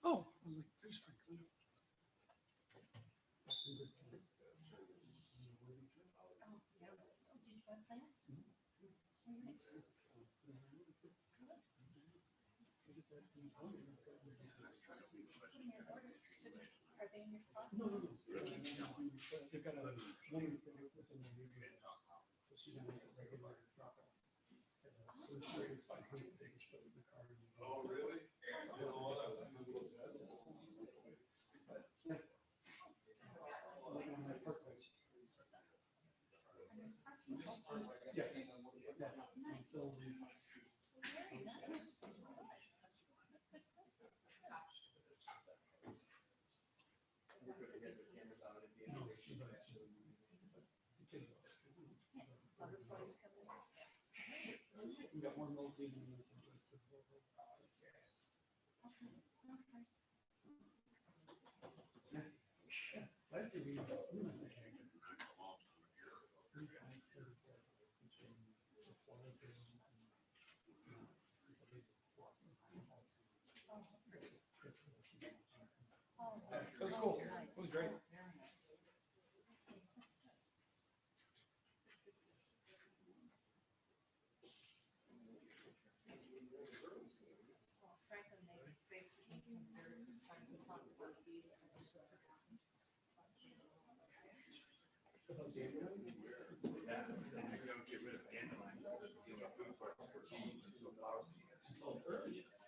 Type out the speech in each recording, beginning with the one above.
Oh, I was like, there's Franklin. No. They've got a woman that lives within the area. So she's on a regular drop off. So she is like her biggest foot in the car. Oh, really? So we got one located in this. Last year we It was cool. It was great.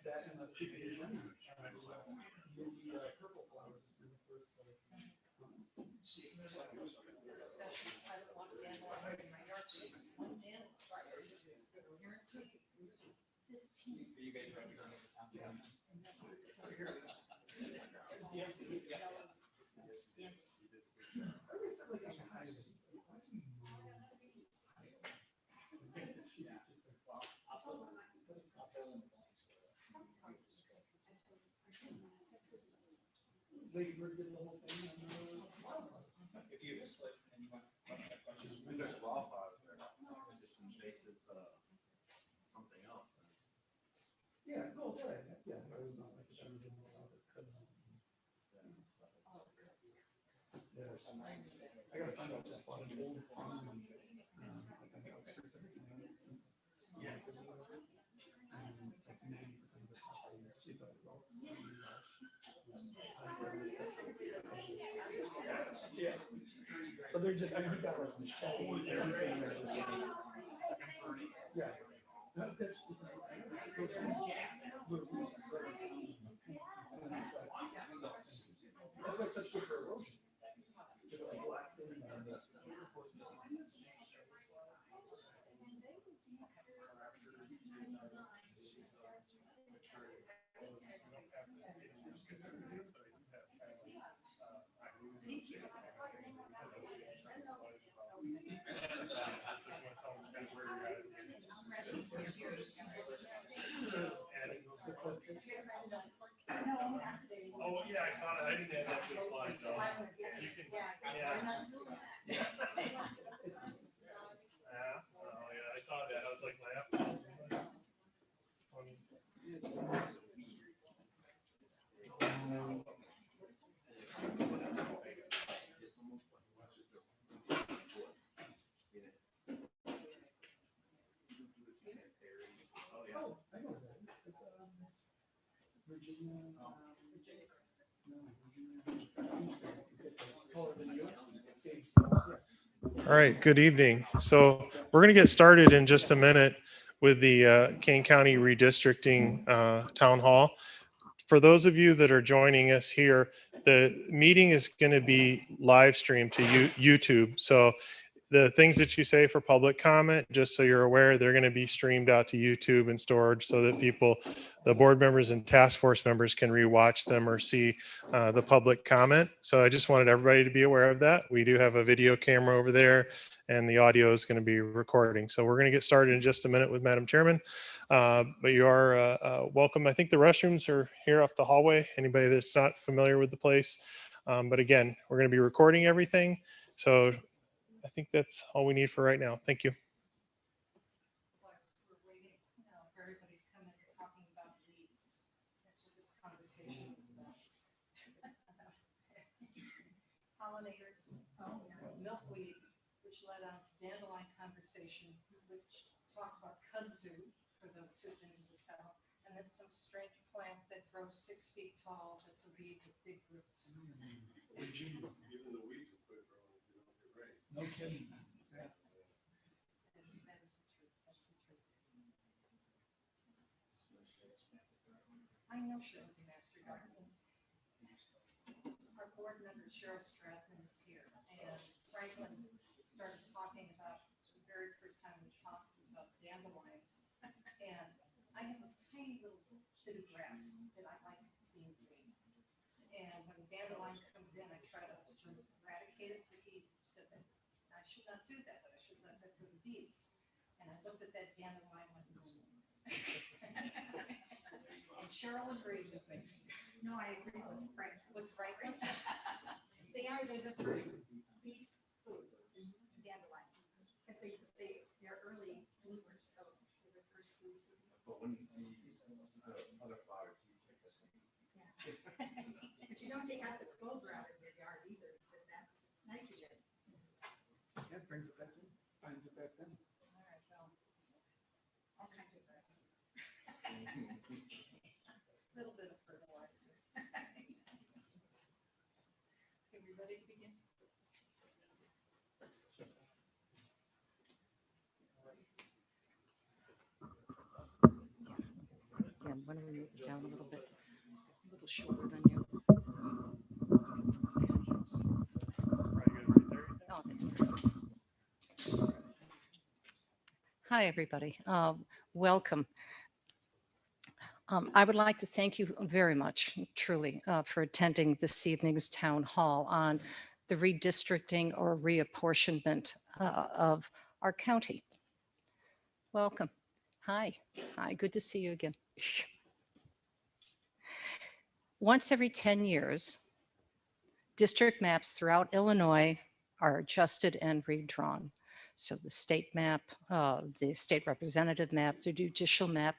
That and the purple flowers in the first Lady Bird did the whole thing. If you just split and you want questions, there's wildflowers there. If it's invasive, something else. Yeah, no, right. Yeah, I was not like that. I gotta find out just what an old farm. Yeah. It's like 90% of the population. Yeah. So they're just, I mean, we got us in the shade. Everything they're just like, yeah. That's why it's such good for erosion. Just like black sand and the Oh, yeah, I saw that. I didn't have that big slide though. You can, yeah. Oh, yeah, I saw that. I was like, it's funny. Oh, I know that. It's Virginia. All right, good evening. So we're going to get started in just a minute with the Kane County Redistricting Town Hall. For those of you that are joining us here, the meeting is going to be live streamed to YouTube. So the things that you say for public comment, just so you're aware, they're going to be streamed out to YouTube and stored so that people, the board members and task force members can rewatch them or see the public comment. So I just wanted everybody to be aware of that. We do have a video camera over there and the audio is going to be recording. So we're going to get started in just a minute with Madam Chairman. But you are welcome. I think the restrooms are here off the hallway. Anybody that's not familiar with the place. But again, we're going to be recording everything. So I think that's all we need for right now. Thank you. which led on to dandelion conversation, which talked about kudzu, for those who've been in the south, and then some strange plant that grows 6 feet tall, that's a reed with big roots. Even the weeds are quick growing, if you don't get rain. No kidding. Yeah. That is the truth, that's the truth. I know Cheryl's a master gardener. Our board member Cheryl Stratton is here, and Franklin started talking about, the very first time we talked was about dandelions. And I have a tiny little bit of grass that I like being green. And when a dandelion comes in, I try to eradicate it, but he said that I should not do that, but I should let that go to bees. And I looked at that dandelion and went, and Cheryl agreed with me. No, I agree with Frank. With Franklin? They're the first beast food, dandelions, because they're early bloomers, so they're the first food. But when you see the other flowers, you take this. But you don't take out the clover out of your yard either, because that's nitrogen. Yeah, brings it back in, finds it back in. All right, well, All kinds of grass. little bit of fertilizer. Okay, we ready to begin? Yeah, why don't we move it down a little bit, a little shorter than you. Oh, that's perfect. Hi, everybody. Welcome. I would like to thank you very much, truly, for attending this evening's town hall on the redistricting or reapportionment of our county. Welcome. Hi. Hi, good to see you again. Once every 10 years, district maps throughout Illinois are adjusted and redrawn. So the state map, the state representative map, the judicial map,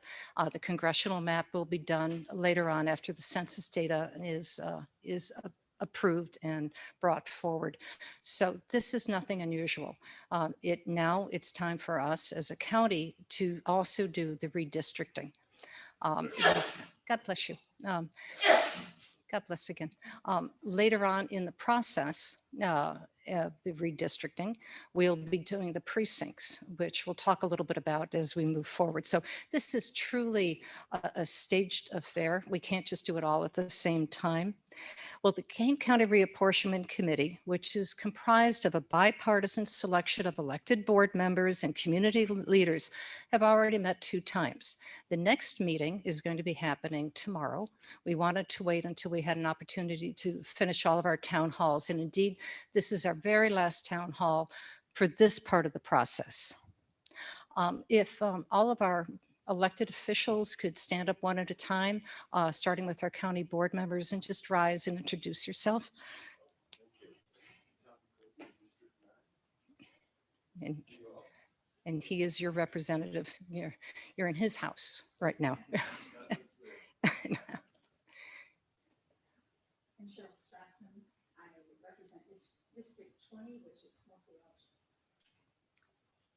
the congressional map will be done later on after the census data is approved and brought forward. So this is nothing unusual. Now it's time for us as a county to also do the redistricting. God bless you. God bless again. Later on in the process of the redistricting, we'll be doing the precincts, which we'll talk a little bit about as we move forward. So this is truly a staged affair. We can't just do it all at the same time. Well, the Kane County Reapportionment Committee, which is comprised of a bipartisan selection of elected board members and community leaders, have already met 2 times. The next meeting is going to be happening tomorrow. We wanted to wait until we had an opportunity to finish all of our town halls. And indeed, this is our very last town hall for this part of the process. If all of our elected officials could stand up one at a time, starting with our county board members, and just rise and introduce yourself. And he is your representative. You're in his house right now. And Cheryl Stratton, I represent District 20, which is mostly Hampshire.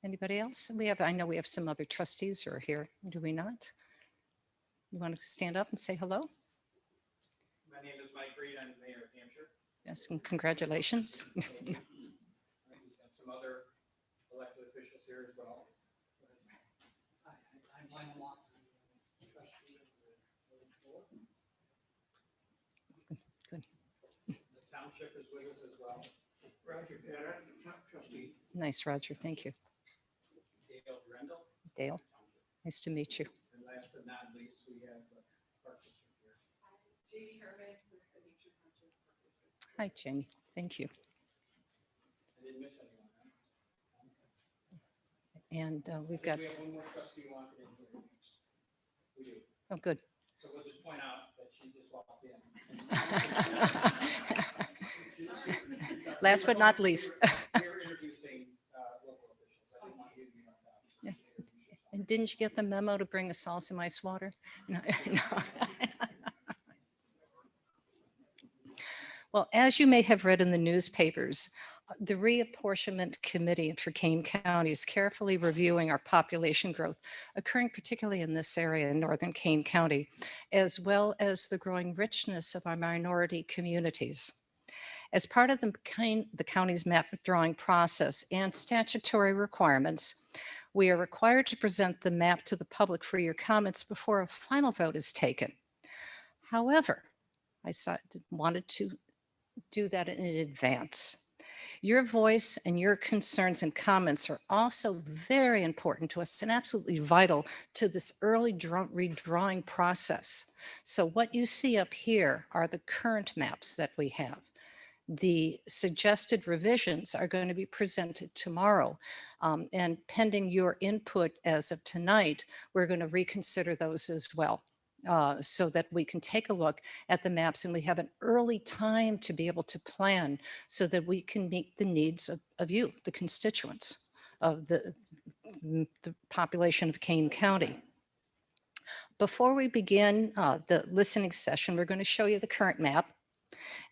Anybody else? I know we have some other trustees who are here, do we not? You want to stand up and say hello? My name is Mike Reed. I'm the mayor of Hampshire. Yes, and congratulations. We have some other elected officials here as well. I'm Lionel Locke, trustee of the board. Good. The township is with us as well. Roger Barrett, trustee. Nice, Roger. Thank you. Dale Grendel. Dale, nice to meet you. And last but not least, we have Park District here. Jamie Herman with the Nature Hunter Park District. Hi, Jenny. Thank you. I didn't miss anyone, right? And we've I got, think we have one more trustee wanted in here. We do. oh, good. So we'll just point out that she just walked in. Last but not least. We're introducing local officials. I didn't want you to be left out. Yeah. And didn't you get the memo to bring us all some ice water? No. No. Well, as you may have read in the newspapers, The Reapportionment Committee for Kane County is carefully reviewing our population growth occurring particularly in this area in northern Kane County, as well as the growing richness of our minority communities. As part of the county's map drawing process and statutory requirements, we are required to present the map to the public for your comments before a final vote is taken. However, I wanted to do that in advance. Your voice and your concerns and comments are also very important to us and absolutely vital to this early redrawing process. So what you see up here are the current maps that we have. The suggested revisions are going to be presented tomorrow. And pending your input as of tonight, we're going to reconsider those as well. So that we can take a look at the maps and we have an early time to be able to plan so that we can meet the needs of you, the constituents of the population of Kane County. Before we begin the listening session, we're going to show you the current map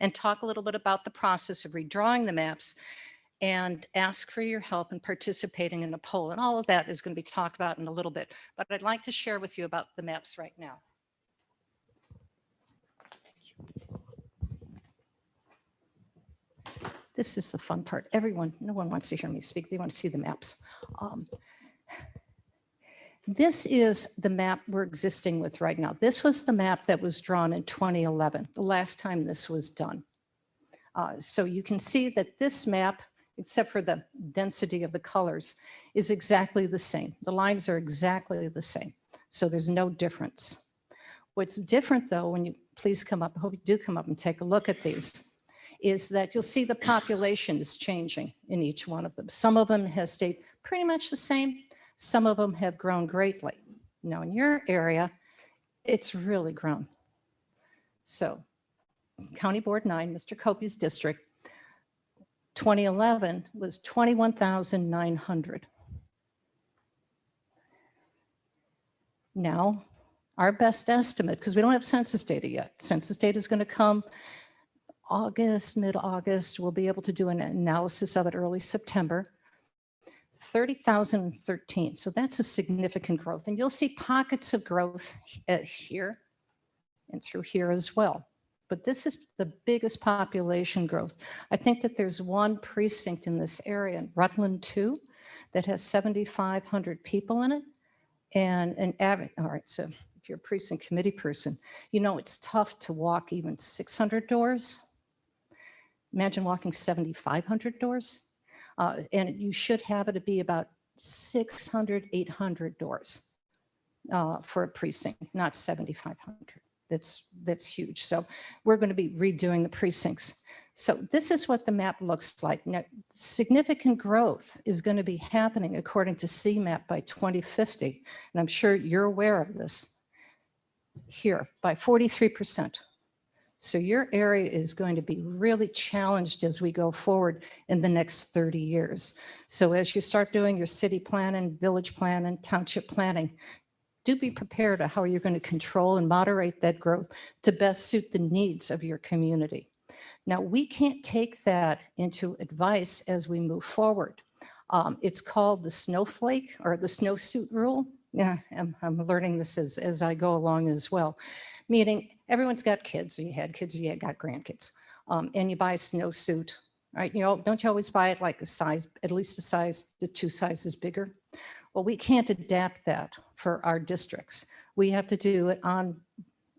and talk a little bit about the process of redrawing the maps and ask for your help in participating in a poll. And all of that is going to be talked about in a little bit, but I'd like to share with you about the maps right now. This is the fun part. No one wants to hear me speak. They want to see the maps. This is the map we're existing with right now. This was the map that was drawn in 2011, the last time this was done. So you can see that this map, except for the density of the colors, is exactly the same. The lines are exactly the same. So there's no difference. What's different though, when you please come up, I hope you do come up and take a look at these, is that you'll see the population is changing in each one of them. Some of them has stayed pretty much the same. Some of them have grown greatly. Now in your area, it's really grown. So County Board 9, Mr. Copey's district, 2011 was 21,900. Now, our best estimate, because we don't have census data yet. Census data is going to come August, mid-August. We'll be able to do an analysis of it early September. 30,013. So that's a significant growth. And you'll see pockets of growth here and through here as well. But this is the biggest population growth. I think that there's one precinct in this area, in Rutland 2, that has 7,500 people in it. And an average, all right, so if you're a precinct committee person, you know it's tough to walk even 600 doors. Imagine walking 7,500 doors. And you should have it to be about 600, 800 doors for a precinct, not 7,500. That's huge. So we're going to be redoing the precincts. So this is what the map looks like. Now, significant growth is going to be happening according to CMAP by 2050. And I'm sure you're aware of this here by 43%. So your area is going to be really challenged as we go forward in the next 30 years. So as you start doing your city planning, village planning, township planning, do be prepared on how you're going to control and moderate that growth to best suit the needs of your community. Now, we can't take that into advice as we move forward. It's called the snowflake or the snowsuit rule. Yeah, I'm learning this as I go along as well. Meaning everyone's got kids, or you had kids, or you got grandkids, and you buy a snowsuit, right? You know, don't you always buy it like a size, at least a size to 2 sizes bigger? Well, we can't adapt that for our districts. We have to do it on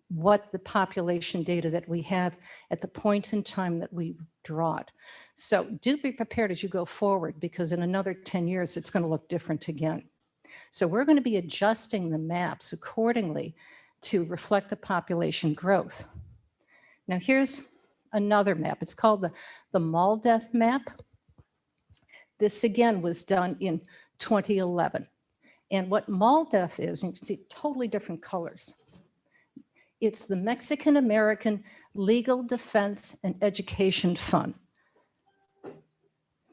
what the population data that we have at the point in time that we draw it. So do be prepared as you go forward, because in another 10 years, it's going to look different again. So we're going to be adjusting the maps accordingly to reflect the population growth. Now here's another map. It's called the MALDEF map. This again was done in 2011. And what MALDEF is, and you can see totally different colors. It's the Mexican American Legal Defense and Education Fund.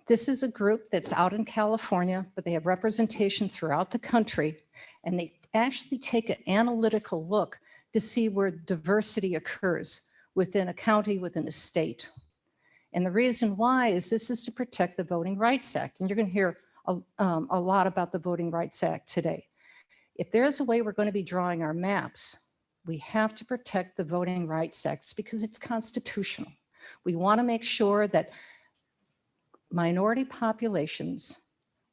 This is a group that's out in California, but they have representation throughout the country, and they actually take an analytical look to see where diversity occurs within a county, within a state. And the reason why is this is to protect the Voting Rights Act. And you're going to hear a lot about the Voting Rights Act today. If there's a way we're going to be drawing our maps, we have to protect the Voting Rights Act because it's constitutional. We want to make sure that minority populations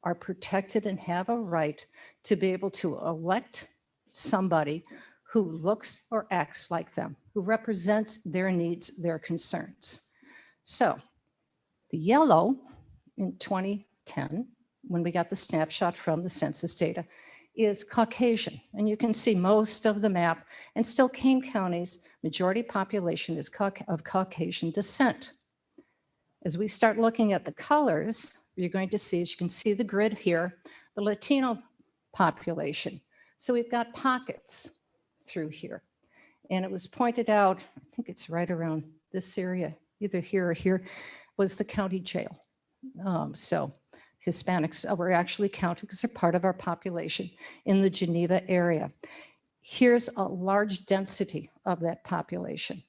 are protected and have a right to be able to elect somebody who looks or acts like them, who represents their needs, their concerns. So the yellow in 2010, when we got the snapshot from the census data, is Caucasian. And you can see most of the map, and still Kane County's majority population is of Caucasian descent. As we start looking at the colors, you're going to see, as you can see the grid here, the Latino population. So we've got pockets through here. And it was pointed out, I think it's right around this area, either here or here, was the county jail. So Hispanics were actually counted because they're part of our population in the Geneva area. Here's a large density of that population,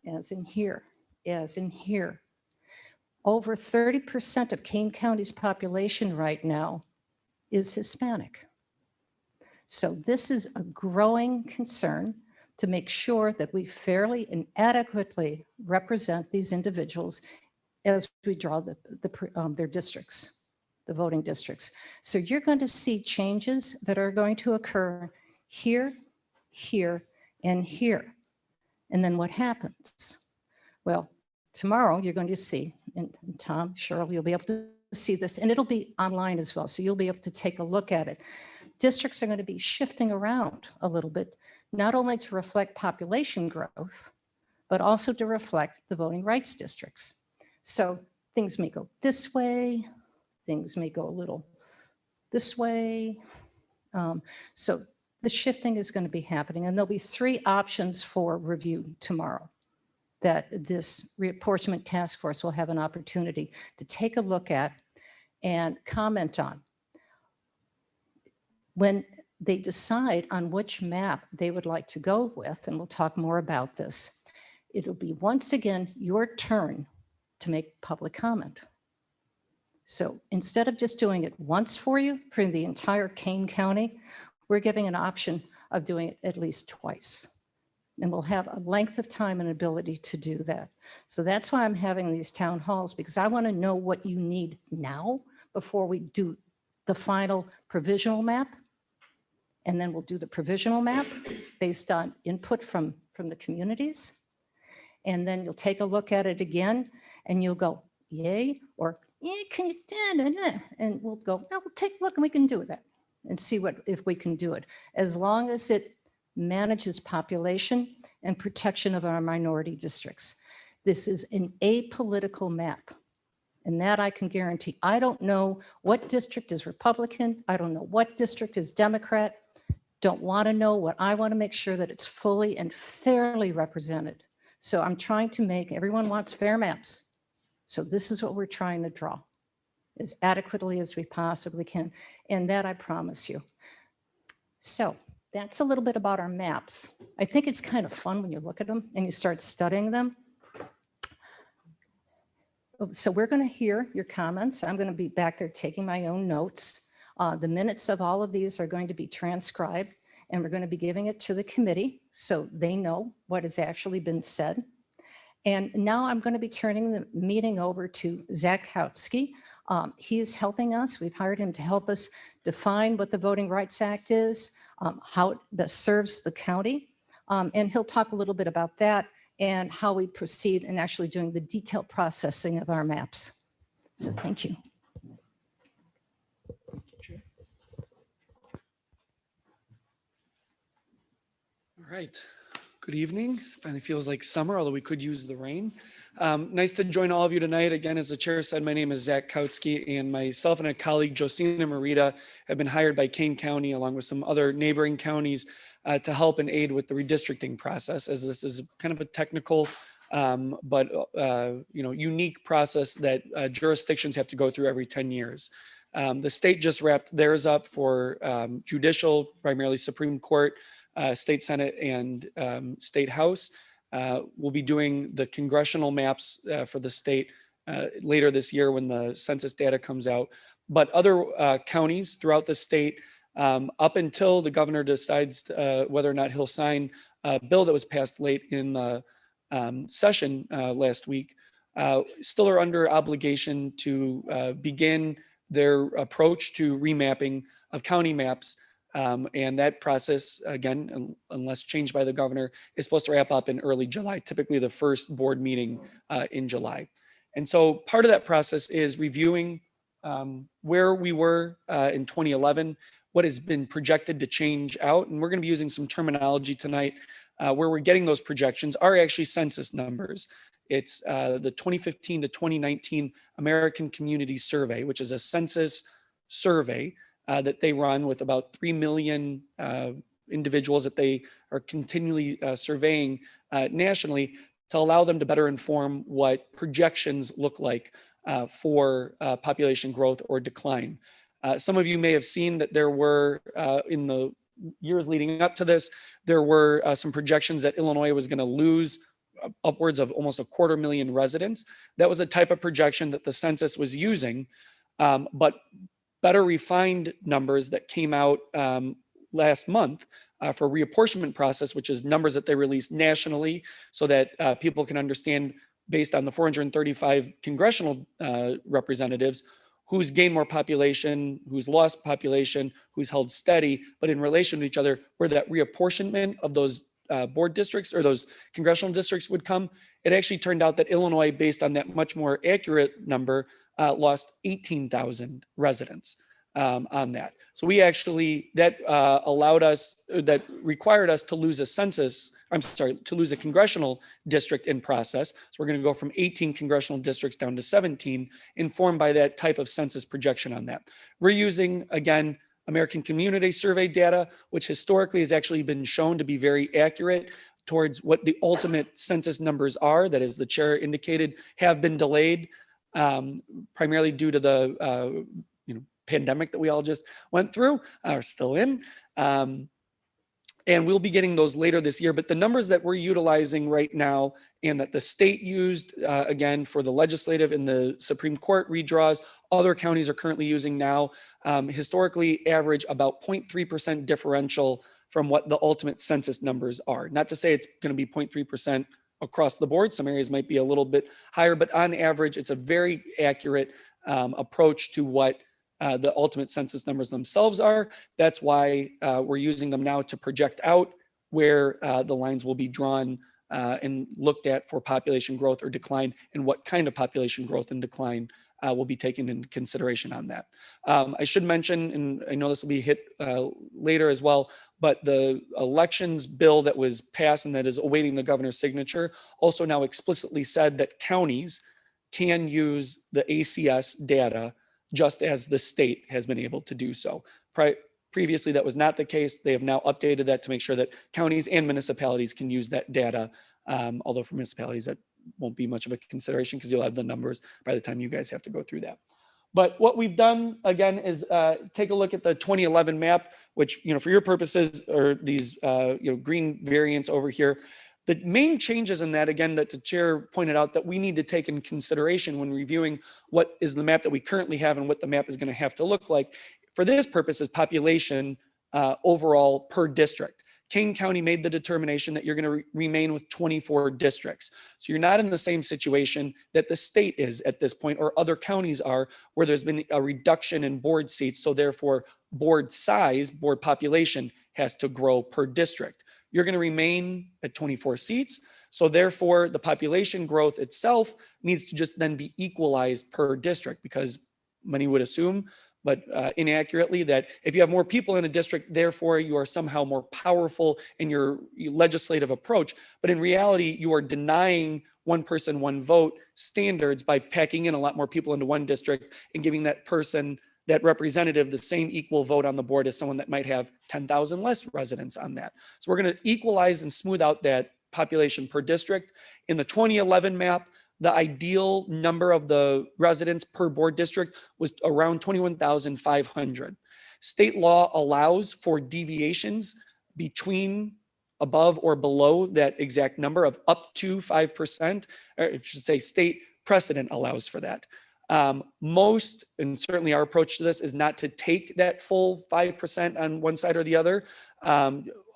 as in here, as in here. Over 30% of Kane County's population right now is Hispanic. So this is a growing concern to make sure that we fairly and adequately represent these individuals as we draw their districts, the voting districts. So you're going to see changes that are going to occur here, here, and here. And then what happens? Well, tomorrow you're going to see, and Tom, Cheryl, you'll be able to see this, and it'll be online as well. So you'll be able to take a look at it. Districts are going to be shifting around a little bit, not only to reflect population growth, but also to reflect the voting rights districts. So things may go this way, things may go a little this way. So the shifting is going to be happening, and there'll be 3 options for review tomorrow that this reapportionment task force will have an opportunity to take a look at and comment on. When they decide on which map they would like to go with, and we'll talk more about this, it'll be once again your turn to make public comment. So instead of just doing it once for you for the entire Kane County, we're giving an option of doing it at least twice. And we'll have a length of time and ability to do that. So that's why I'm having these town halls, because I want to know what you need now before we do the final provisional map. And then we'll do the provisional map based on input from the communities. And then you'll take a look at it again and you'll go, yay, or yeah, can you, and we'll go, no, we'll take a look and we can do that and see if we can do it. As long as it manages population and protection of our minority districts. This is an apolitical map. And that I can guarantee. I don't know what district is Republican. I don't know what district is Democrat. Don't want to know. What I want to make sure that it's fully and fairly represented. So I'm trying to make, everyone wants fair maps. So this is what we're trying to draw as adequately as we possibly can. And that I promise you. So that's a little bit about our maps. I think it's kind of fun when you look at them and you start studying them. So we're going to hear your comments. I'm going to be back there taking my own notes. The minutes of all of these are going to be transcribed, and we're going to be giving it to the committee so they know what has actually been said. And now I'm going to be turning the meeting over to Zach Kautsky. He is helping us. We've hired him to help us define what the Voting Rights Act is, how it best serves the county. And he'll talk a little bit about that and how we proceed in actually doing the detailed processing of our maps. So thank you. All right. Good evening. Finally feels like summer, although we could use the rain. Nice to join all of you tonight. Again, as the chair said, my name is Zach Kautsky, and myself and a colleague, Josina Marita, have been hired by Kane County along with some other neighboring counties to help and aid with the redistricting process, as this is kind of a technical but unique process that jurisdictions have to go through every 10 years. The state just wrapped theirs up for judicial, primarily Supreme Court, State Senate, and State House. We'll be doing the congressional maps for the state later this year when the census data comes out. But other counties throughout the state, up until the governor decides whether or not he'll sign a bill that was passed late in the session last week, still are under obligation to begin their approach to remapping of county maps. And that process, again, unless changed by the governor, is supposed to wrap up in early July, typically the first board meeting in July. And so part of that process is reviewing where we were in 2011, what has been projected to change out. And we're going to be using some terminology tonight where we're getting those projections are actually census numbers. It's the 2015 to 2019 American Community Survey, which is a census survey that they run with about 3 million individuals that they are continually surveying nationally to allow them to better inform what projections look like for population growth or decline. Some of you may have seen that there were, in the years leading up to this, there were some projections that Illinois was going to lose upwards of almost 250,000 residents. That was a type of projection that the census was using, but better refined numbers that came out last month for reapportionment process, which is numbers that they released nationally so that people can understand based on the 435 congressional representatives who's gained more population, who's lost population, who's held steady, but in relation to each other, where that reapportionment of those board districts or those congressional districts would come. It actually turned out that Illinois, based on that much more accurate number, lost 18,000 residents on that. So we actually, that allowed us, that required us to lose a census, to lose a congressional district in process. So we're going to go from 18 congressional districts down to 17, informed by that type of census projection on that. We're using, again, American Community Survey data, which historically has actually been shown to be very accurate towards what the ultimate census numbers are, that, as the chair indicated, have been delayed primarily due to the pandemic that we all just went through, are still in. And we'll be getting those later this year. But the numbers that we're utilizing right now and that the state used, again, for the legislative and the Supreme Court redraws, other counties are currently using now, historically average about 0.3% differential from what the ultimate census numbers are. Not to say it's going to be 0.3% across the board. Some areas might be a little bit higher, but on average, it's a very accurate approach to what the ultimate census numbers themselves are. That's why we're using them now to project out where the lines will be drawn and looked at for population growth or decline, and what kind of population growth and decline will be taken into consideration on that. I should mention, and I know this will be hit later as well, but the elections bill that was passed and that is awaiting the governor's signature also now explicitly said that counties can use the ACS data just as the state has been able to do so. Previously, that was not the case. They have now updated that to make sure that counties and municipalities can use that data. Although for municipalities, that won't be much of a consideration because you'll have the numbers by the time you guys have to go through that. But what we've done, again, is take a look at the 2011 map, which, for your purposes are these, green variants over here. The main changes in that, again, that the chair pointed out that we need to take in consideration when reviewing what is the map that we currently have and what the map is going to have to look like for this purpose is population overall per district. Kane County made the determination that you're going to remain with 24 districts. So you're not in the same situation that the state is at this point, or other counties are, where there's been a reduction in board seats. So therefore, board size, board population has to grow per district. You're going to remain at 24 seats. So therefore, the population growth itself needs to just then be equalized per district, because many would assume, but inaccurately, that if you have more people in a district, therefore you are somehow more powerful in your legislative approach. But in reality, you are denying one person, one vote standards by packing in a lot more people into one district and giving that person, that representative, the same equal vote on the board as someone that might have 10,000 less residents on that. So we're going to equalize and smooth out that population per district. In the 2011 map, the ideal number of the residents per board district was around 21,500. State law allows for deviations between above or below that exact number of up to 5%, or I should say state precedent allows for that. Most, and certainly our approach to this is not to take that full 5% on one side or the other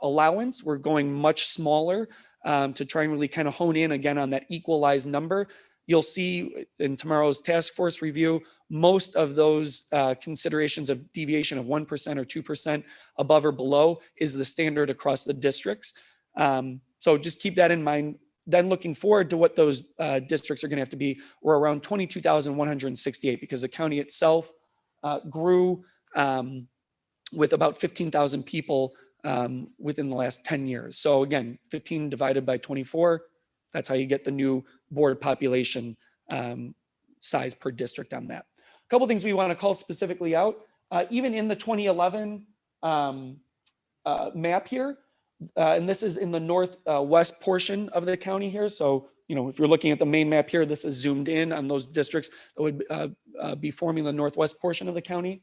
allowance. We're going much smaller to try and really kind of hone in again on that equalized number. You'll see in tomorrow's task force review, most of those considerations of deviation of 1% or 2% above or below is the standard across the districts. So just keep that in mind. Then looking forward to what those districts are going to have to be, we're around 22,168 because the county itself grew with about 15,000 people within the last 10 years. So again, 15 divided by 24, that's how you get the new board population size per district on that. A couple things we want to call specifically out, even in the 2011 map here, and this is in the northwest portion of the county here. So, you know, if you're looking at the main map here, this is zoomed in on those districts that would be forming the northwest portion of the county.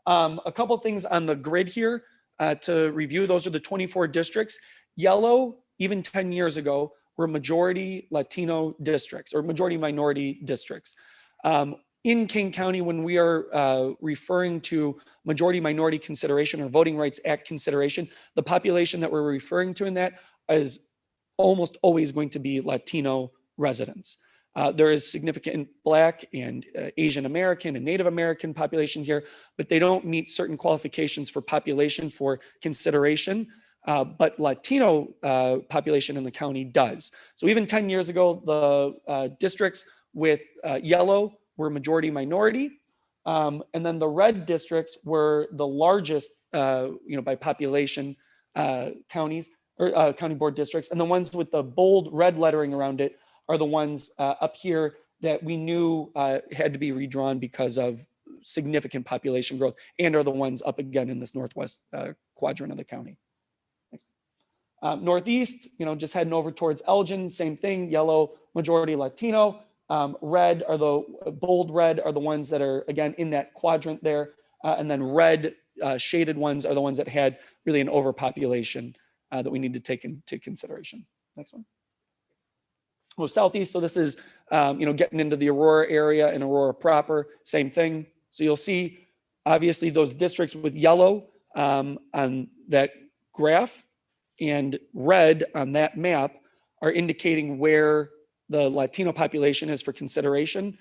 A couple things on the grid here to review. Those are the 24 districts. Yellow, even 10 years ago, were majority Latino districts or majority minority districts. In Kane County, when we are referring to majority minority consideration or Voting Rights Act consideration, the population that we're referring to in that is almost always going to be Latino residents. There is significant Black and Asian American and Native American population here, but they don't meet certain qualifications for population for consideration. But Latino population in the county does. So even 10 years ago, the districts with yellow were majority minority. And then the red districts were the largest, by population counties or county board districts. And the ones with the bold red lettering around it are the ones up here that we knew had to be redrawn because of significant population growth and are the ones up again in this northwest quadrant of the county. Northeast, just heading over towards Elgin, same thing, yellow, majority Latino. Red are the bold red are the ones that are again in that quadrant there. And then red shaded ones are the ones that had really an overpopulation that we need to take into consideration. Next one. Well, Southeast, so this is, getting into the Aurora area and Aurora proper, same thing. So you'll see, obviously, those districts with yellow on that graph and red on that map are indicating where the Latino population is for consideration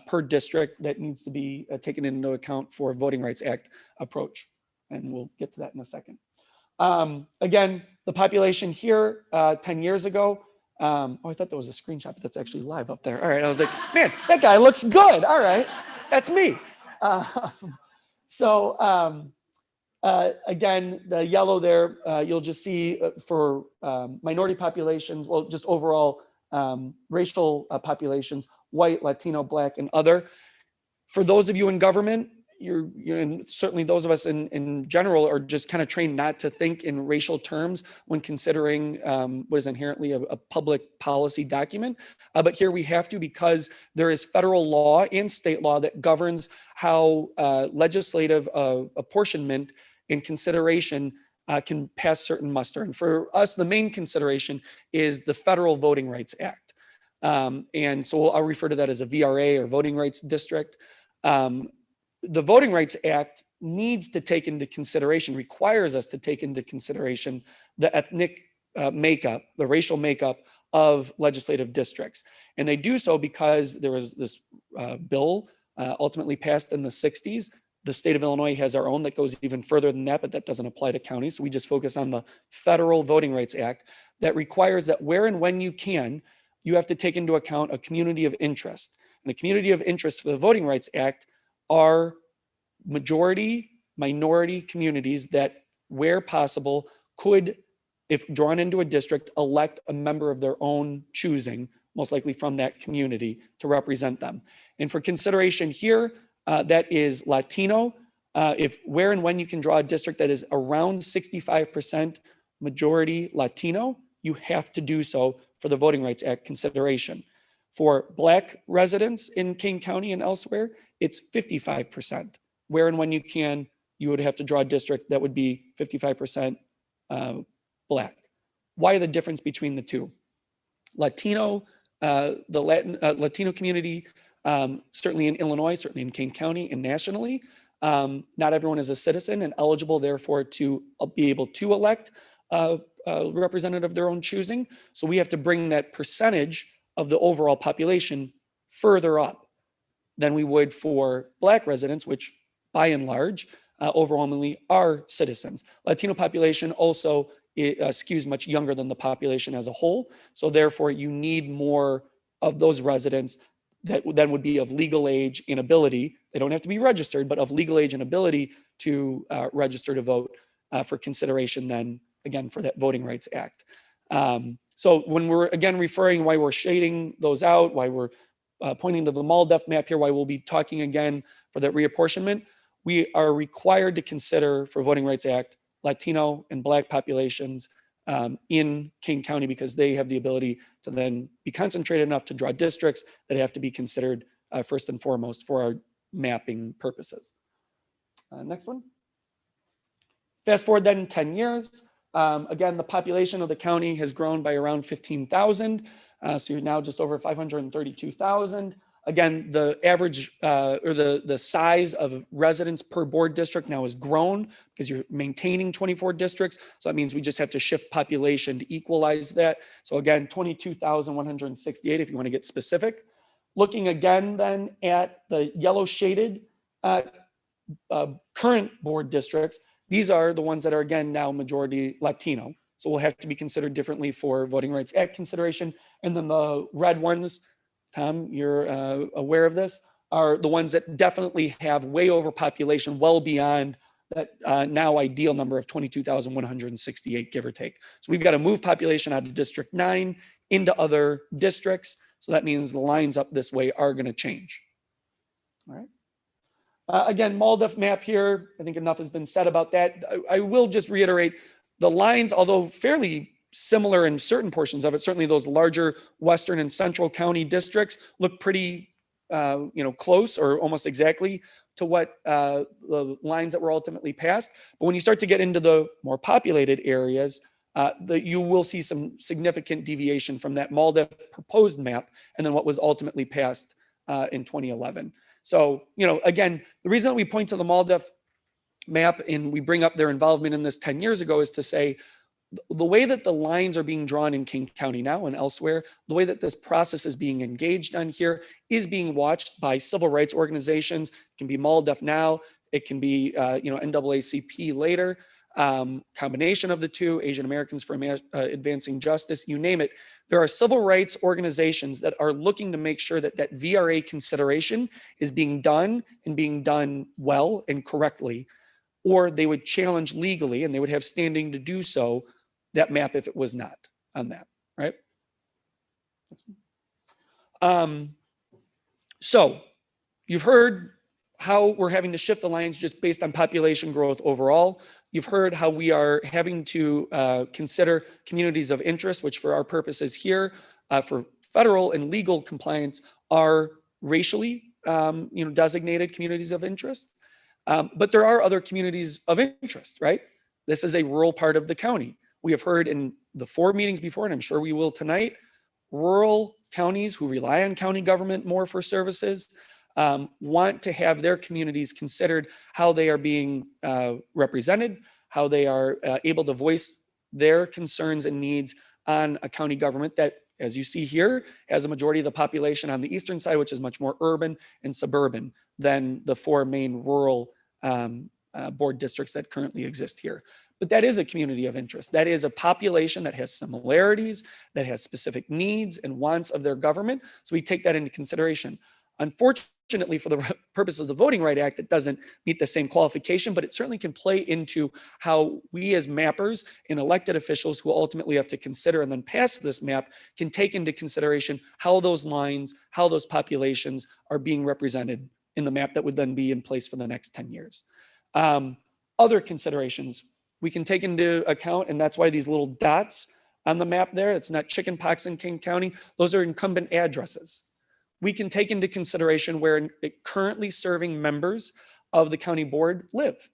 per district that needs to be taken into account for Voting Rights Act approach. And we'll get to that in a second. Again, the population here 10 years ago, I thought that was a screenshot, but that's actually live up there. All right, I was like, man, that guy looks good. All right, that's me. Again, the yellow there, you'll just see for minority populations, well, just overall racial populations, white, Latino, Black, and other. For those of you in government, you're and certainly those of us in general are just kind of trained not to think in racial terms when considering what is inherently a public policy document. But here we have to, because there is federal law and state law that governs how legislative apportionment and consideration can pass certain muster. And for us, the main consideration is the Federal Voting Rights Act. And so I'll refer to that as a VRA or Voting Rights District. The Voting Rights Act needs to take into consideration, requires us to take into consideration the ethnic makeup, the racial makeup of legislative districts. And they do so because there was this bill ultimately passed in the 60s. The state of Illinois has our own that goes even further than that, but that doesn't apply to counties. So we just focus on the Federal Voting Rights Act that requires that where and when you can, you have to take into account a community of interest. And a community of interest for the Voting Rights Act are majority, minority communities that, where possible, could, if drawn into a district, elect a member of their own choosing, most likely from that community, to represent them. And for consideration here, that is Latino. If where and when you can draw a district that is around 65% majority Latino, you have to do so for the Voting Rights Act consideration. For Black residents in Kane County and elsewhere, it's 55%. Where and when you can, you would have to draw a district that would be 55% Black. why the difference between the two? Latino, Latino community, certainly in Illinois, certainly in Kane County and nationally, not everyone is a citizen and eligible, therefore, to be able to elect a representative of their own choosing. So we have to bring that percentage of the overall population further up than we would for Black residents, which by and large, overwhelmingly are citizens. Latino population also skews much younger than the population as a whole. So therefore, you need more of those residents that then would be of legal age and ability. They don't have to be registered, but of legal age and ability to register to vote for consideration then, again, for that Voting Rights Act. So when we're, again, referring why we're shading those out, why we're pointing to the MALDEF map here, why we'll be talking again for that reapportionment, we are required to consider for Voting Rights Act Latino and Black populations in Kane County because they have the ability to then be concentrated enough to draw districts that have to be considered first and foremost for our mapping purposes. Next one. Fast forward then 10 years. Again, the population of the county has grown by around 15,000. So you're now just over 532,000. Again, the average or the size of residents per board district now has grown because you're maintaining 24 districts. So that means we just have to shift population to equalize that. So again, 22,168 if you want to get specific. Looking again then at the yellow shaded current board districts, these are the ones that are again now majority Latino. So will have to be considered differently for Voting Rights Act consideration. And then the red ones, Tom, you're aware of this, are the ones that definitely have way overpopulation, well beyond that now ideal number of 22,168, give or take. So we've got to move population out of District 9 into other districts. So that means the lines up this way are going to change. All right. Again, MALDEF map here. I think enough has been said about that. I will just reiterate the lines, although fairly similar in certain portions of it, certainly those larger western and central county districts look pretty, close or almost exactly to what the lines that were ultimately passed. But when you start to get into the more populated areas, you will see some significant deviation from that MALDEF proposed map and then what was ultimately passed in 2011. So, again, the reason that we point to the MALDEF map and we bring up their involvement in this 10 years ago is to say, the way that the lines are being drawn in Kane County now and elsewhere, the way that this process is being engaged on here is being watched by civil rights organizations. It can be MALDEF now, it can be NAACP later, combination of the two, Asian Americans for Advancing Justice, you name it. There are civil rights organizations that are looking to make sure that that VRA consideration is being done and being done well and correctly, or they would challenge legally and they would have standing to do so that map if it was not on that, right? So you've heard how we're having to shift the lines just based on population growth overall. You've heard how we are having to consider communities of interest, which for our purposes here, for federal and legal compliance, are racially designated communities of interest. But there are other communities of interest, right? This is a rural part of the county. We have heard in the 4 meetings before, and I'm sure we will tonight, rural counties who rely on county government more for services want to have their communities considered how they are being represented, how they are able to voice their concerns and needs on a county government that, as you see here, has a majority of the population on the eastern side, which is much more urban and suburban than the 4 main rural board districts that currently exist here. But that is a community of interest. That is a population that has similarities, that has specific needs and wants of their government. So we take that into consideration. Unfortunately, for the purpose of the Voting Rights Act, it doesn't meet the same qualification, but it certainly can play into how we as mappers and elected officials who ultimately have to consider and then pass this map can take into consideration how those lines, how those populations are being represented in the map that would then be in place for the next 10 years. Other considerations we can take into account, and that's why these little dots on the map there, it's not chicken pox in Kane County, those are incumbent addresses. We can take into consideration where currently serving members of the county board live,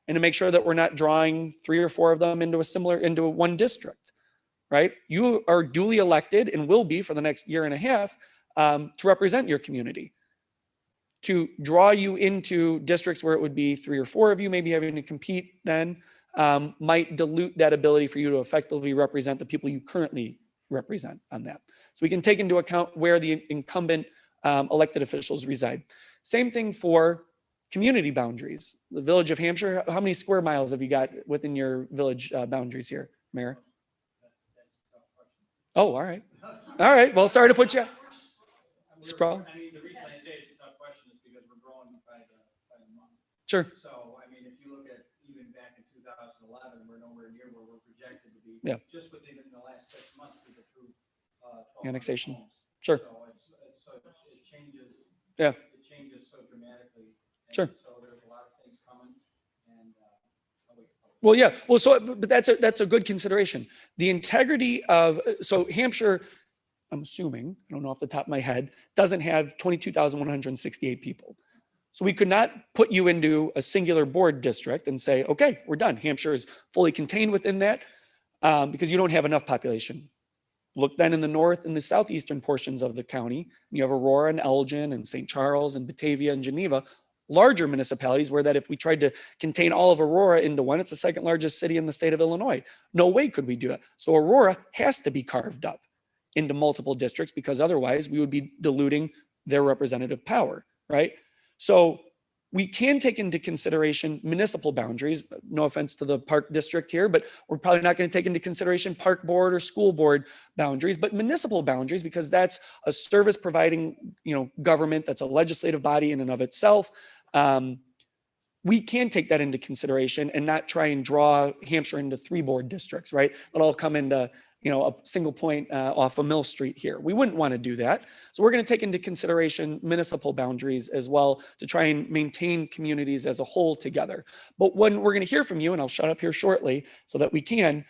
and to make sure that we're not drawing 3 or 4 of them into one district, right? You are duly elected and will be for the next year and a half to represent your community. To draw you into districts where it would be 3 or 4 of you maybe having to compete then might dilute that ability for you to effectively represent the people you currently represent on that. So we can take into account where the incumbent elected officials reside. Same thing for community boundaries. The village of Hampshire, how many square miles have you got within your village boundaries here, Mayor? Oh, all right. All right. Well, sorry to put you. Sprawl. I mean, the reason I say it's a tough question is because we're growing by the month. Sure. So, I mean, if you look at even back in 2011, we're nowhere near where we're projected to be. Yeah. Just within the last 6 months, we've approved 12 Annexation. homes. Sure. So it changes. Yeah. It changes so dramatically. And Sure. So there's a lot of things coming, and Well, yeah. Well, so but that's a good consideration. The integrity of so Hampshire, I'm assuming, I don't know off the top of my head, doesn't have 22,168 people. So we could not put you into a singular board district and say, okay, we're done. Hampshire is fully contained within that because you don't have enough population. Look then in the north and the southeastern portions of the county. You have Aurora and Elgin and St. Charles and Batavia and Geneva, larger municipalities where that if we tried to contain all of Aurora into one, it's the second largest city in the state of Illinois. No way could we do that. So Aurora has to be carved up into multiple districts because otherwise we would be diluting their representative power, right? So we can take into consideration municipal boundaries. No offense to the park district here, but we're probably not going to take into consideration park board or school board boundaries, but municipal boundaries, because that's a service providing, government, that's a legislative body in and of itself. We can take that into consideration and not try and draw Hampshire into 3 board districts, right? It'll all come into a single point off of Mill Street here. We wouldn't want to do that. So we're going to take into consideration municipal boundaries as well to try and maintain communities as a whole together. But when we're going to hear from you, and I'll shut up here shortly so that we can,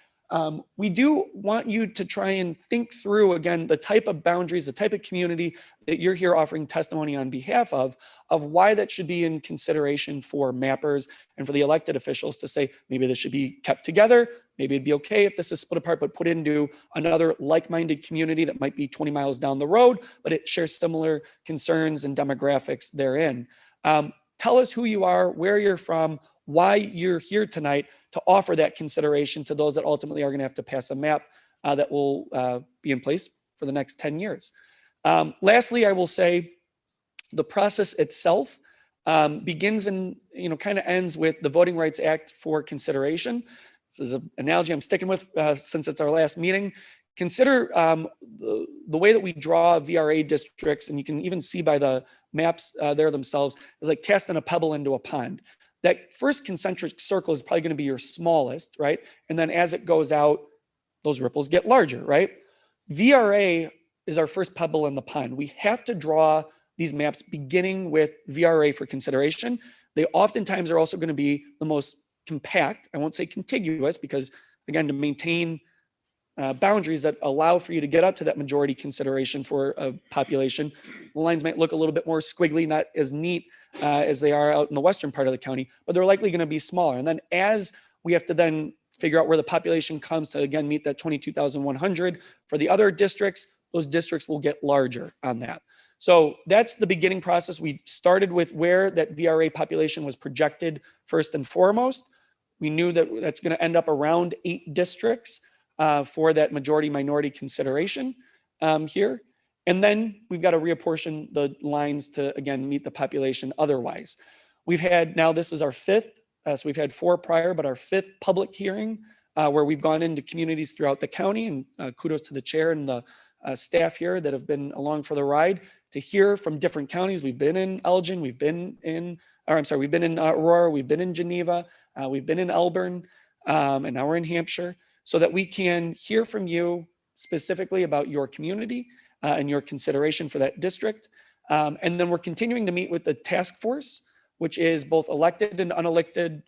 we do want you to try and think through, again, the type of boundaries, the type of community that you're here offering testimony on behalf of why that should be in consideration for mappers and for the elected officials to say, maybe this should be kept together. Maybe it'd be okay if this is split apart, but put into another like-minded community that might be 20 miles down the road, but it shares similar concerns and demographics therein. Tell us who you are, where you're from, why you're here tonight to offer that consideration to those that ultimately are going to have to pass a map that will be in place for the next 10 years. Lastly, I will say the process itself begins and kind of ends with the Voting Rights Act for consideration. This is an analogy I'm sticking with since it's our last meeting. Consider the way that we draw VRA districts, and you can even see by the maps there themselves, is like casting a pebble into a pond. That first concentric circle is probably going to be your smallest, right? And then as it goes out, those ripples get larger, right? VRA is our first pebble in the pond. We have to draw these maps beginning with VRA for consideration. They oftentimes are also going to be the most compact. I won't say contiguous because, again, to maintain boundaries that allow for you to get up to that majority consideration for a population. The lines might look a little bit more squiggly, not as neat as they are out in the western part of the county, but they're likely going to be smaller. And then as we have to then figure out where the population comes to, again, meet that 22,100 for the other districts, those districts will get larger on that. So that's the beginning process. We started with where that VRA population was projected first and foremost. We knew that that's going to end up around 8 districts for that majority minority consideration here. And then we've got to reapportion the lines to, again, meet the population otherwise. We've had, now this is our 5th, so we've had 4 prior, but our 5th public hearing where we've gone into communities throughout the county, and kudos to the chair and the staff here that have been along for the ride to hear from different counties. We've been in Elgin, we've been in Aurora, we've been in Geneva, we've been in Elburn, and now we're in Hampshire, so that we can hear from you specifically about your community and your consideration for that district. And then we're continuing to meet with the task force, which is both elected and unelected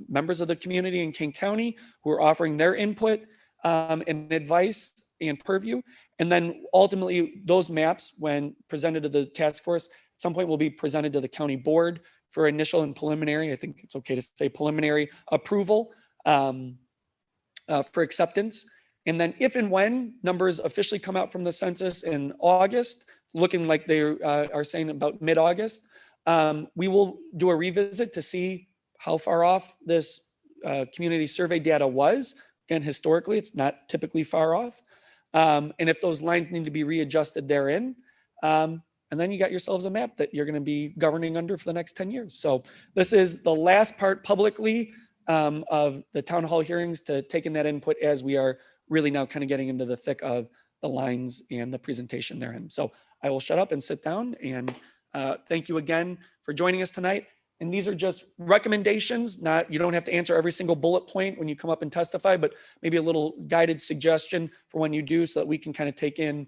members of the community in Kane County who are offering their input and advice and purview. And then ultimately those maps, when presented to the task force, at some point will be presented to the county board for initial and preliminary, I think it's okay to say preliminary approval for acceptance. And then if and when numbers officially come out from the census in August, looking like they are saying about mid-August, we will do a revisit to see how far off this community survey data was. Again, historically, it's not typically far off. And if those lines need to be readjusted therein, and then you got yourselves a map that you're going to be governing under for the next 10 years. So this is the last part publicly of the town hall hearings to taking that input as we are really now kind of getting into the thick of the lines and the presentation therein. So I will shut up and sit down, and thank you again for joining us tonight. And these are just recommendations, you don't have to answer every single bullet point when you come up and testify, but maybe a little guided suggestion for when you do so that we can kind of take in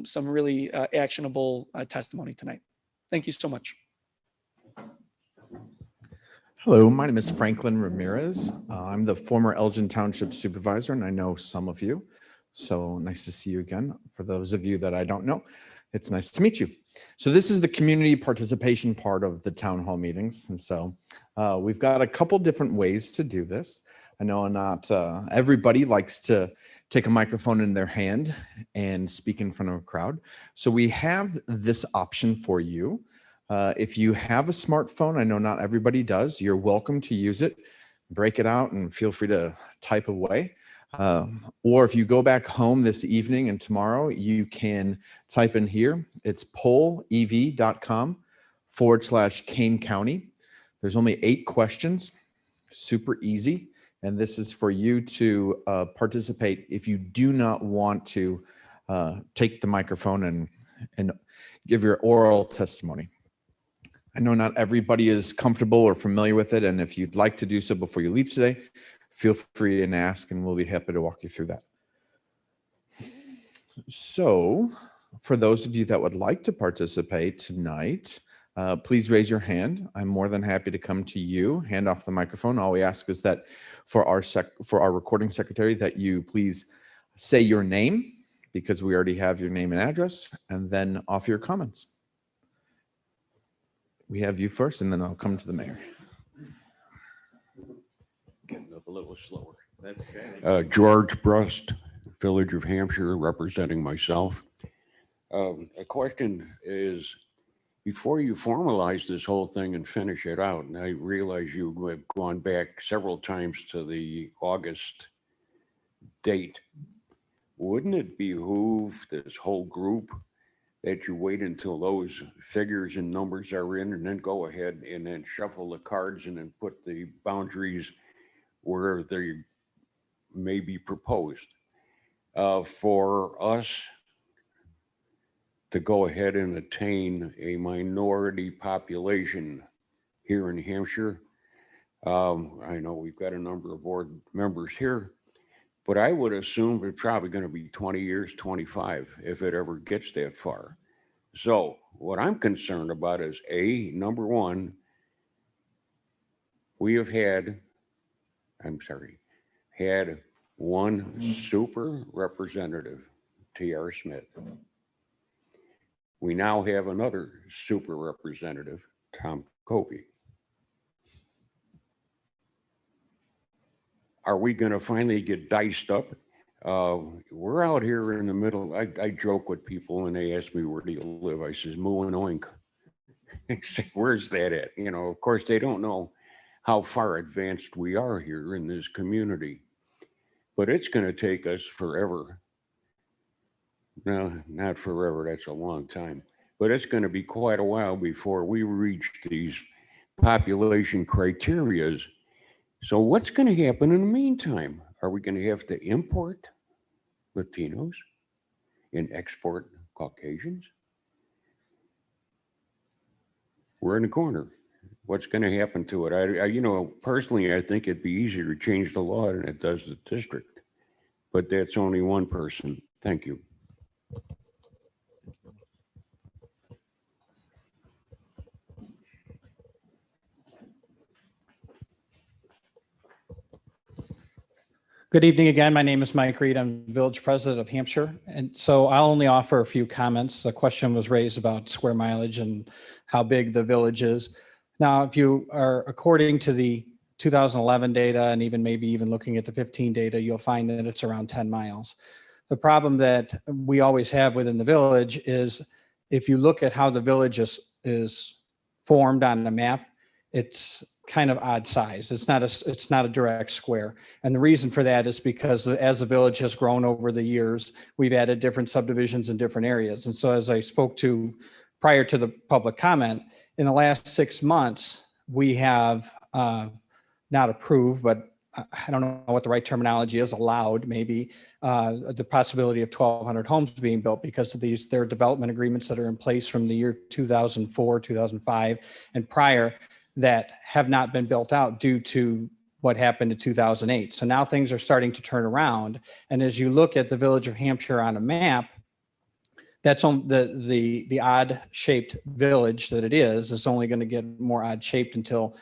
some really actionable testimony tonight. Thank you so much. Hello, my name is Franklin Ramirez. I'm the former Elgin Township Supervisor, and I know some of you. So nice to see you again. For those of you that I don't know, it's nice to meet you. So this is the community participation part of the town hall meetings. And so we've got a couple different ways to do this. I know not everybody likes to take a microphone in their hand and speak in front of a crowd. So we have this option for you. If you have a smartphone, I know not everybody does, you're welcome to use it, break it out and feel free to type away. Or if you go back home this evening and tomorrow, you can type in here. It's pollev.com/Kane County. There's only 8 questions, super easy. And this is for you to participate if you do not want to take the microphone and give your oral testimony. I know not everybody is comfortable or familiar with it. And if you'd like to do so before you leave today, feel free and ask, and we'll be happy to walk you through that. So for those of you that would like to participate tonight, please raise your hand. I'm more than happy to come to you, hand off the microphone. All we ask is that for our recording secretary that you please say your name, because we already have your name and address, and then offer your comments. We have you first, and then I'll come to the mayor. Getting up a little slower. That's okay. George Brust, Village of Hampshire, representing myself. A question is, before you formalize this whole thing and finish it out, and I realize you have gone back several times to the August date, wouldn't it behoove this whole group that you wait until those figures and numbers are in and then go ahead and then shuffle the cards and then put the boundaries where they may be proposed? For us to go ahead and attain a minority population here in Hampshire, I know we've got a number of board members here, but I would assume it's probably going to be 20 years, 25, if it ever gets that far. So what I'm concerned about is number one, we have had one super representative, T.R. Smith. We now have another super representative, Tom Copey. Are we going to finally get diced up? We're out here in the middle. I joke with people when they ask me, where do you live? I says, moo and oink. I say, where's that at? You know, of course, they don't know how far advanced we are here in this community. But it's going to take us forever. No, not forever. That's a long time. But it's going to be quite a while before we reach these population criterias. So what's going to happen in the meantime? Are we going to have to import Latinos and export Caucasians? We're in the corner. What's going to happen to it? I personally, I think it'd be easier to change the law than it does the district. But that's only one person. Thank you. Good evening again. My name is Mike Reed. I'm village president of Hampshire. And so I'll only offer a few comments. A question was raised about square mileage and how big the village is. Now, if you are according to the 2011 data and even maybe even looking at the 15 data, you'll find that it's around 10 miles. The problem that we always have within the village is if you look at how the village is formed on the map, it's kind of odd size. It's not a direct square. And the reason for that is because as the village has grown over the years, we've added different subdivisions in different areas. And so as I spoke to prior to the public comment, in the last 6 months, we have not approved, but I don't know what the right terminology is, allowed maybe the possibility of 1,200 homes being built because of their development agreements that are in place from the year 2004, 2005 and prior that have not been built out due to what happened in 2008. So now things are starting to turn around. And as you look at the village of Hampshire on a map, that's on the odd shaped village that it is only going to get more odd shaped until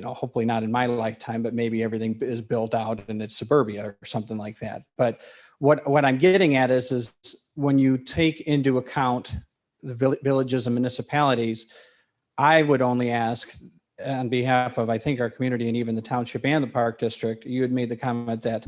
hopefully not in my lifetime, but maybe everything is built out and it's suburbia or something like that. But what I'm getting at is when you take into account the villages and municipalities, I would only ask on behalf of, I think, our community and even the township and the park district. You had made the comment that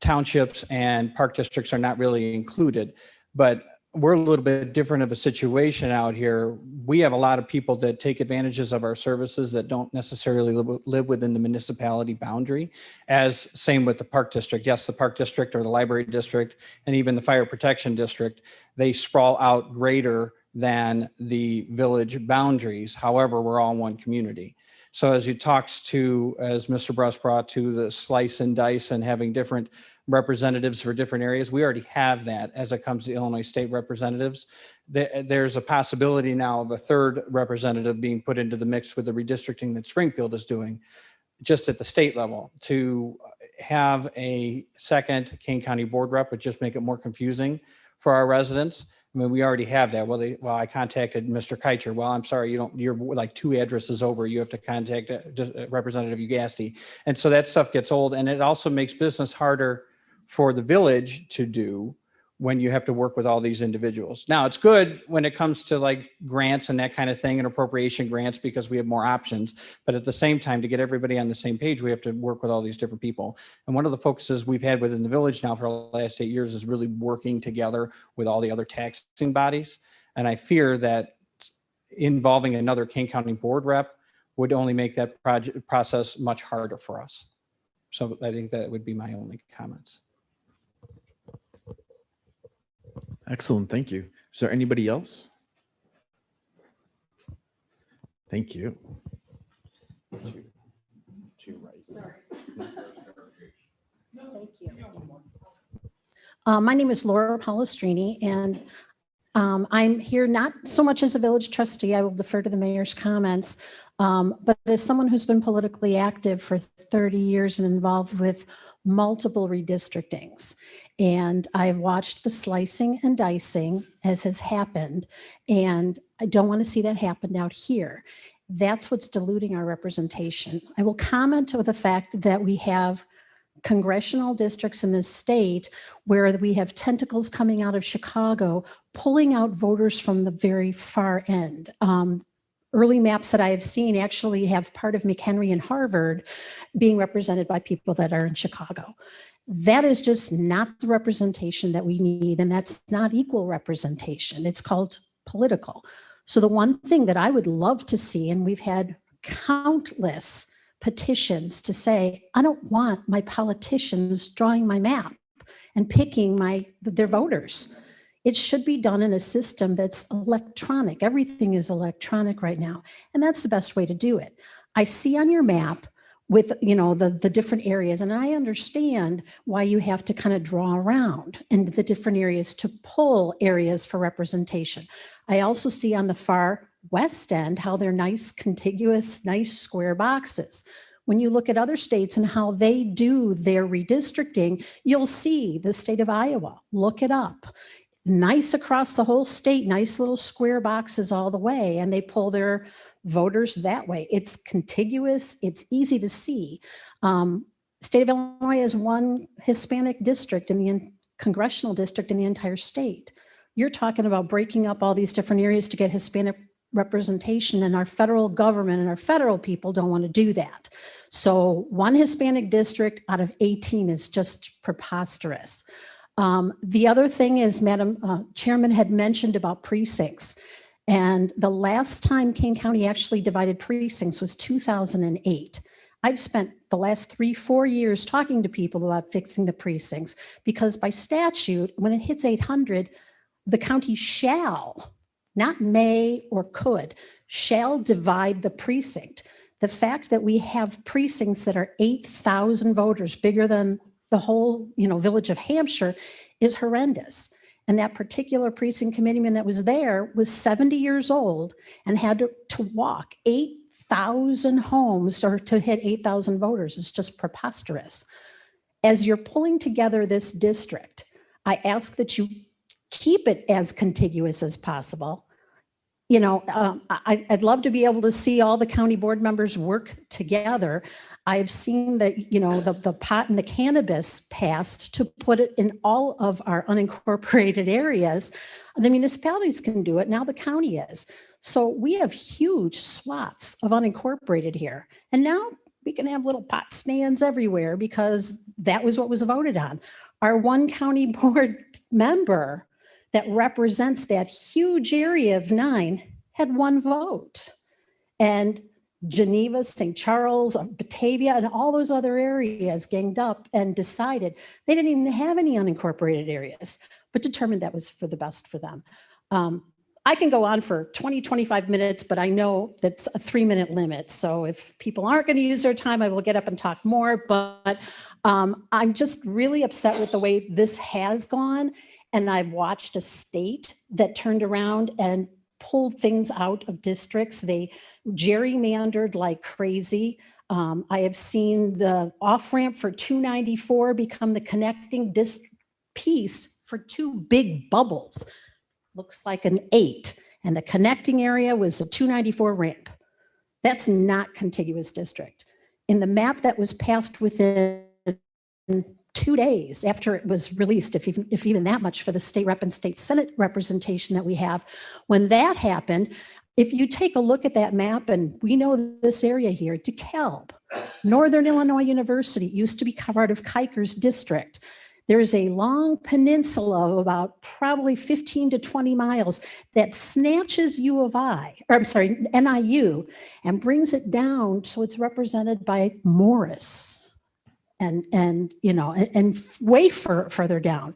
townships and park districts are not really included, but we're a little bit different of a situation out here. We have a lot of people that take advantages of our services that don't necessarily live within the municipality boundary, as same with the park district. Yes, the park district or the library district and even the fire protection district, they sprawl out greater than the village boundaries. However, we're all one community. So as Mr. Bruss brought to the slice and dice and having different representatives for different areas, we already have that as it comes to Illinois state representatives. There's a possibility now of a third representative being put into the mix with the redistricting that Springfield is doing just at the state level. To have a second Kane County board rep would just make it more confusing for our residents. I mean, we already have that. Well, I contacted Mr. Keicher. Well, I'm sorry, you're like 2 addresses over. You have to contact Representative Ugasti. And so that stuff gets old, and it also makes business harder for the village to do when you have to work with all these individuals. Now, it's good when it comes to like grants and that kind of thing and appropriation grants because we have more options. But at the same time, to get everybody on the same page, we have to work with all these different people. And one of the focuses we've had within the village now for the last 8 years is really working together with all the other taxing bodies. And I fear that involving another Kane County board rep would only make that process much harder for us. So I think that would be my only comments. Excellent. Thank you. Is there anybody else? Thank you. Sorry. Thank you. My name is Laura Palestrini, and I'm here not so much as a village trustee. I will defer to the mayor's comments, but as someone who's been politically active for 30 years and involved with multiple redistrictings. And I've watched the slicing and dicing as has happened, and I don't want to see that happen out here. That's what's diluting our representation. I will comment with the fact that we have congressional districts in this state where we have tentacles coming out of Chicago, pulling out voters from the very far end. Early maps that I have seen actually have part of McHenry and Harvard being represented by people that are in Chicago. That is just not the representation that we need, and that's not equal representation. It's called political. So the one thing that I would love to see, and we've had countless petitions to say, I don't want my politicians drawing my map and picking their voters. It should be done in a system that's electronic. Everything is electronic right now, and that's the best way to do it. I see on your map with the different areas, and I understand why you have to kind of draw around in the different areas to pull areas for representation. I also see on the far west end how they're nice, contiguous, nice square boxes. When you look at other states and how they do their redistricting, you'll see the state of Iowa. Look it up. Nice across the whole state, nice little square boxes all the way, and they pull their voters that way. It's contiguous, it's easy to see. State of Illinois has one Hispanic district in the congressional district in the entire state. You're talking about breaking up all these different areas to get Hispanic representation, and our federal government and our federal people don't want to do that. So one Hispanic district out of 18 is just preposterous. The other thing is, Madam Chairman had mentioned about precincts. And the last time Kane County actually divided precincts was 2008. I've spent the last 3-4 years talking to people about fixing the precincts, because by statute, when it hits 800, the county shall, not may or could, shall divide the precinct. The fact that we have precincts that are 8,000 voters, bigger than the whole, village of Hampshire, is horrendous. And that particular precinct committeeman that was there was 70 years old and had to walk 8,000 homes to hit 8,000 voters. It's just preposterous. As you're pulling together this district, I ask that you keep it as contiguous as possible. I'd love to be able to see all the county board members work together. I've seen that, the pot and the cannabis passed to put it in all of our unincorporated areas. The municipalities can do it. Now the county is. So we have huge swaths of unincorporated here. And now we can have little pot stands everywhere because that was what was voted on. Our one county board member that represents that huge area of 9 had 1 vote. And Geneva, St. Charles, Batavia, and all those other areas ganged up and decided they didn't even have any unincorporated areas, but determined that was for the best for them. I can go on for 20, 25 minutes, but I know that's a 3-minute limit. So if people aren't going to use their time, I will get up and talk more. But I'm just really upset with the way this has gone. And I've watched a state that turned around and pulled things out of districts. They gerrymandered like crazy. I have seen the off-ramp for 294 become the connecting piece for 2 big bubbles. Looks like an 8. And the connecting area was a 294 ramp. That's not contiguous district. In the map that was passed within 2 days after it was released, if even that much, for the state rep and state senate representation that we have. When that happened, if you take a look at that map, and we know this area here, DeKalb, Northern Illinois University used to be part of Kiker's district. There's a long peninsula of about probably 15 to 20 miles that snatches NIU, and brings it down so it's represented by Morris. And way further down,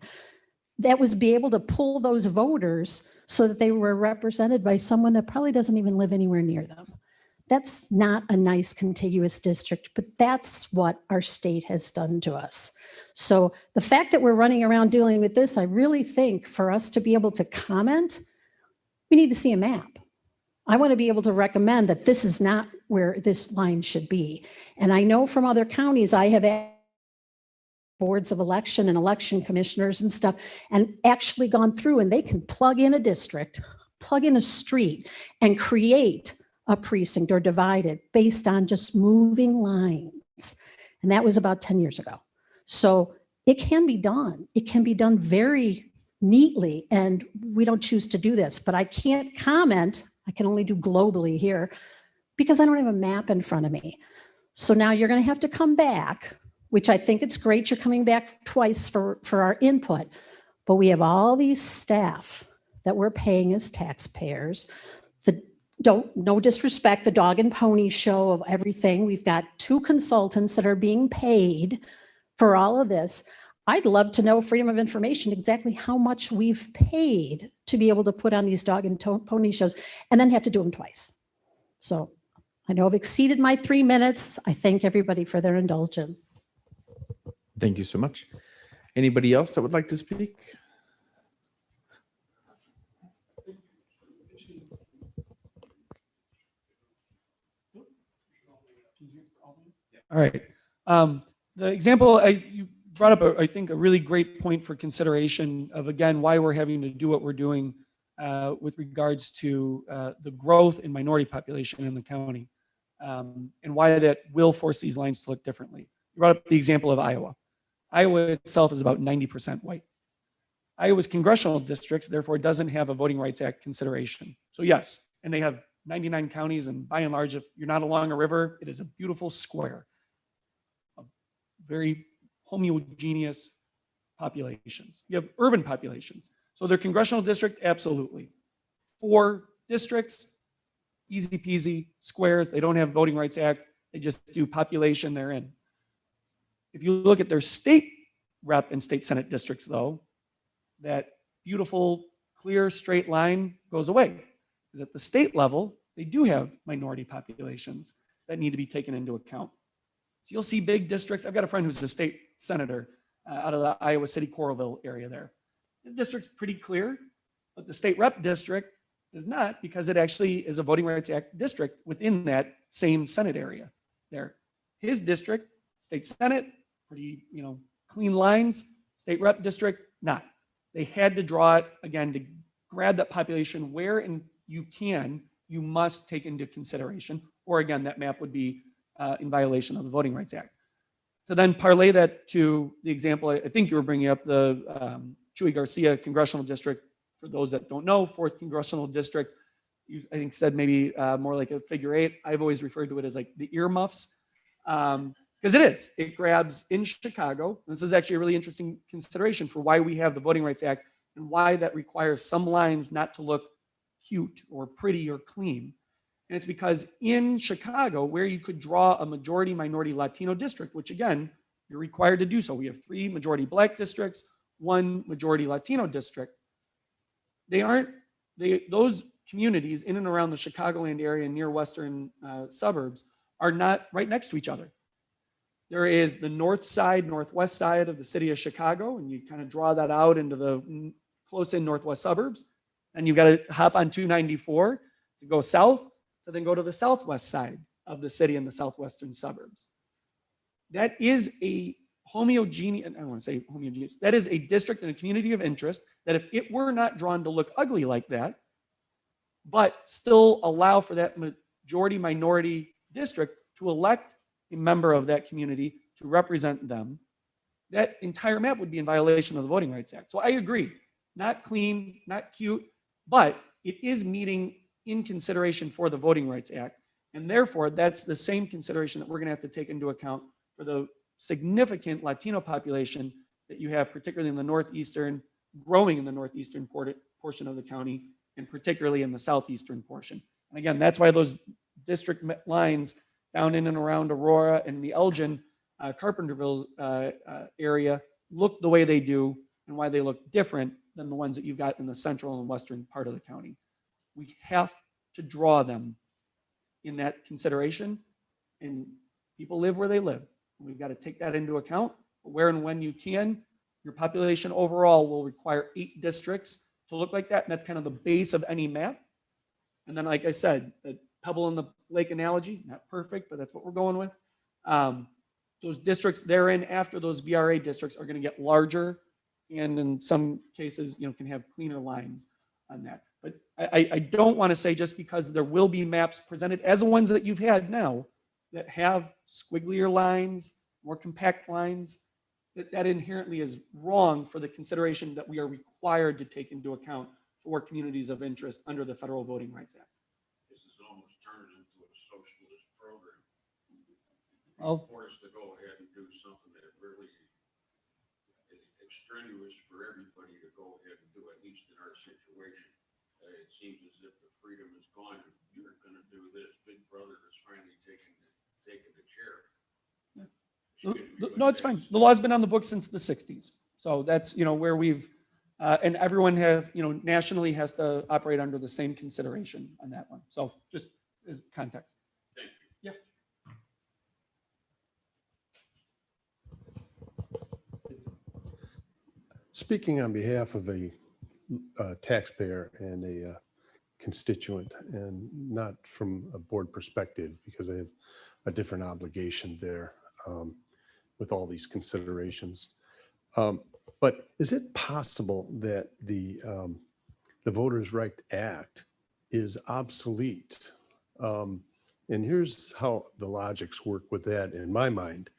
that was be able to pull those voters so that they were represented by someone that probably doesn't even live anywhere near them. That's not a nice contiguous district, but that's what our state has done to us. So the fact that we're running around dealing with this, I really think for us to be able to comment, we need to see a map. I want to be able to recommend that this is not where this line should be. And I know from other counties, I have boards of election and election commissioners and stuff, and actually gone through, and they can plug in a district, plug in a street, and create a precinct or divide it based on just moving lines. And that was about 10 years ago. So it can be done. It can be done very neatly, and we don't choose to do this. But I can't comment. I can only do globally here because I don't have a map in front of me. So now you're going to have to come back, which I think it's great you're coming back twice for our input. But we have all these staff that we're paying as taxpayers. No disrespect, the dog and pony show of everything. We've got 2 consultants that are being paid for all of this. I'd love to know, freedom of information, exactly how much we've paid to be able to put on these dog and pony shows and then have to do them twice. So I know I've exceeded my 3 minutes. I thank everybody for their indulgence. Thank you so much. Anybody else that would like to speak? All right. The example you brought up, I think, a really great point for consideration of, again, why we're having to do what we're doing with regards to the growth in minority population in the county, and why that will force these lines to look differently. You brought up the example of Iowa. Iowa itself is about 90% white. Iowa's congressional districts, therefore, doesn't have a Voting Rights Act consideration. So yes, and they have 99 counties, and by and large, if you're not along a river, it is a beautiful square. Very homogeneous populations. You have urban populations. So their congressional district, absolutely. 4 districts, easy peasy, squares. They don't have Voting Rights Act. They just do population they're in. If you look at their state rep and state Senate districts, though, that beautiful, clear, straight line goes away. Because at the state level, they do have minority populations that need to be taken into account. So you'll see big districts. I've got a friend who's a state senator out of the Iowa City, Coralville area there. His district's pretty clear, but the state rep district is not, because it actually is a Voting Rights Act district within that same Senate area there. His district, state Senate, pretty, clean lines. State rep district, not. They had to draw it, again, to grab that population where you must take into consideration, or again, that map would be in violation of the Voting Rights Act. To then parlay that to the example, I think you were bringing up the Chuy Garcia Congressional District. For those that don't know, 4th Congressional District, you, I think, said maybe more like a figure 8. I've always referred to it as like the earmuffs, because it is. It grabs in Chicago. This is actually a really interesting consideration for why we have the Voting Rights Act and why that requires some lines not to look cute or pretty or clean. And it's because in Chicago, where you could draw a majority minority Latino district, which again, you're required to do so. We have 3 majority Black districts, 1 majority Latino district. Those communities in and around the Chicagoland area near western suburbs are not right next to each other. There is the north side, northwest side of the city of Chicago, and you kind of draw that out into the close-in northwest suburbs. And you've got to hop on 294 to go south, to then go to the southwest side of the city in the southwestern suburbs. That is a homogeneous, I don't want to say homogeneous, that is a district and a community of interest that if it were not drawn to look ugly like that, but still allow for that majority minority district to elect a member of that community to represent them, that entire map would be in violation of the Voting Rights Act. So I agree, not clean, not cute, but it is meeting in consideration for the Voting Rights Act. And therefore, that's the same consideration that we're going to have to take into account for the significant Latino population that you have, particularly in the northeastern, growing in the northeastern portion of the county, and particularly in the southeastern portion. And again, that's why those district lines down in and around Aurora and the Elgin, Carpenterville area look the way they do, and why they look different than the ones that you've got in the central and western part of the county. We have to draw them in that consideration, and people live where they live. We've got to take that into account. Where and when you can, your population overall will require 8 districts to look like that, and that's kind of the base of any map. And then, like I said, the pebble in the lake analogy, not perfect, but that's what we're going with. Those districts therein after those VRA districts are going to get larger, and in some cases, can have cleaner lines on that. But I don't want to say just because there will be maps presented as the ones that you've had now that have squigglier lines, more compact lines, that inherently is wrong for the consideration that we are required to take into account for communities of interest under the Federal Voting Rights Act. This is almost turned into a socialist program. Oh. Forced to go ahead and do something that really is extraneous for everybody to go ahead and do, at least in our situation. It seems as if the freedom is gone. You're going to do this. Big Brother is finally taking the chair. No, it's fine. The law's been on the books since the 60s. So that's, where we've, and everyone have, nationally has to operate under the same consideration on that one. So just as context. Thank you. Yeah. Speaking on behalf of a taxpayer and a constituent, and not from a board perspective, because I have a different obligation there with all these considerations. But is it possible that the Voters' Right Act is obsolete? And here's how the logics work with that in my mind,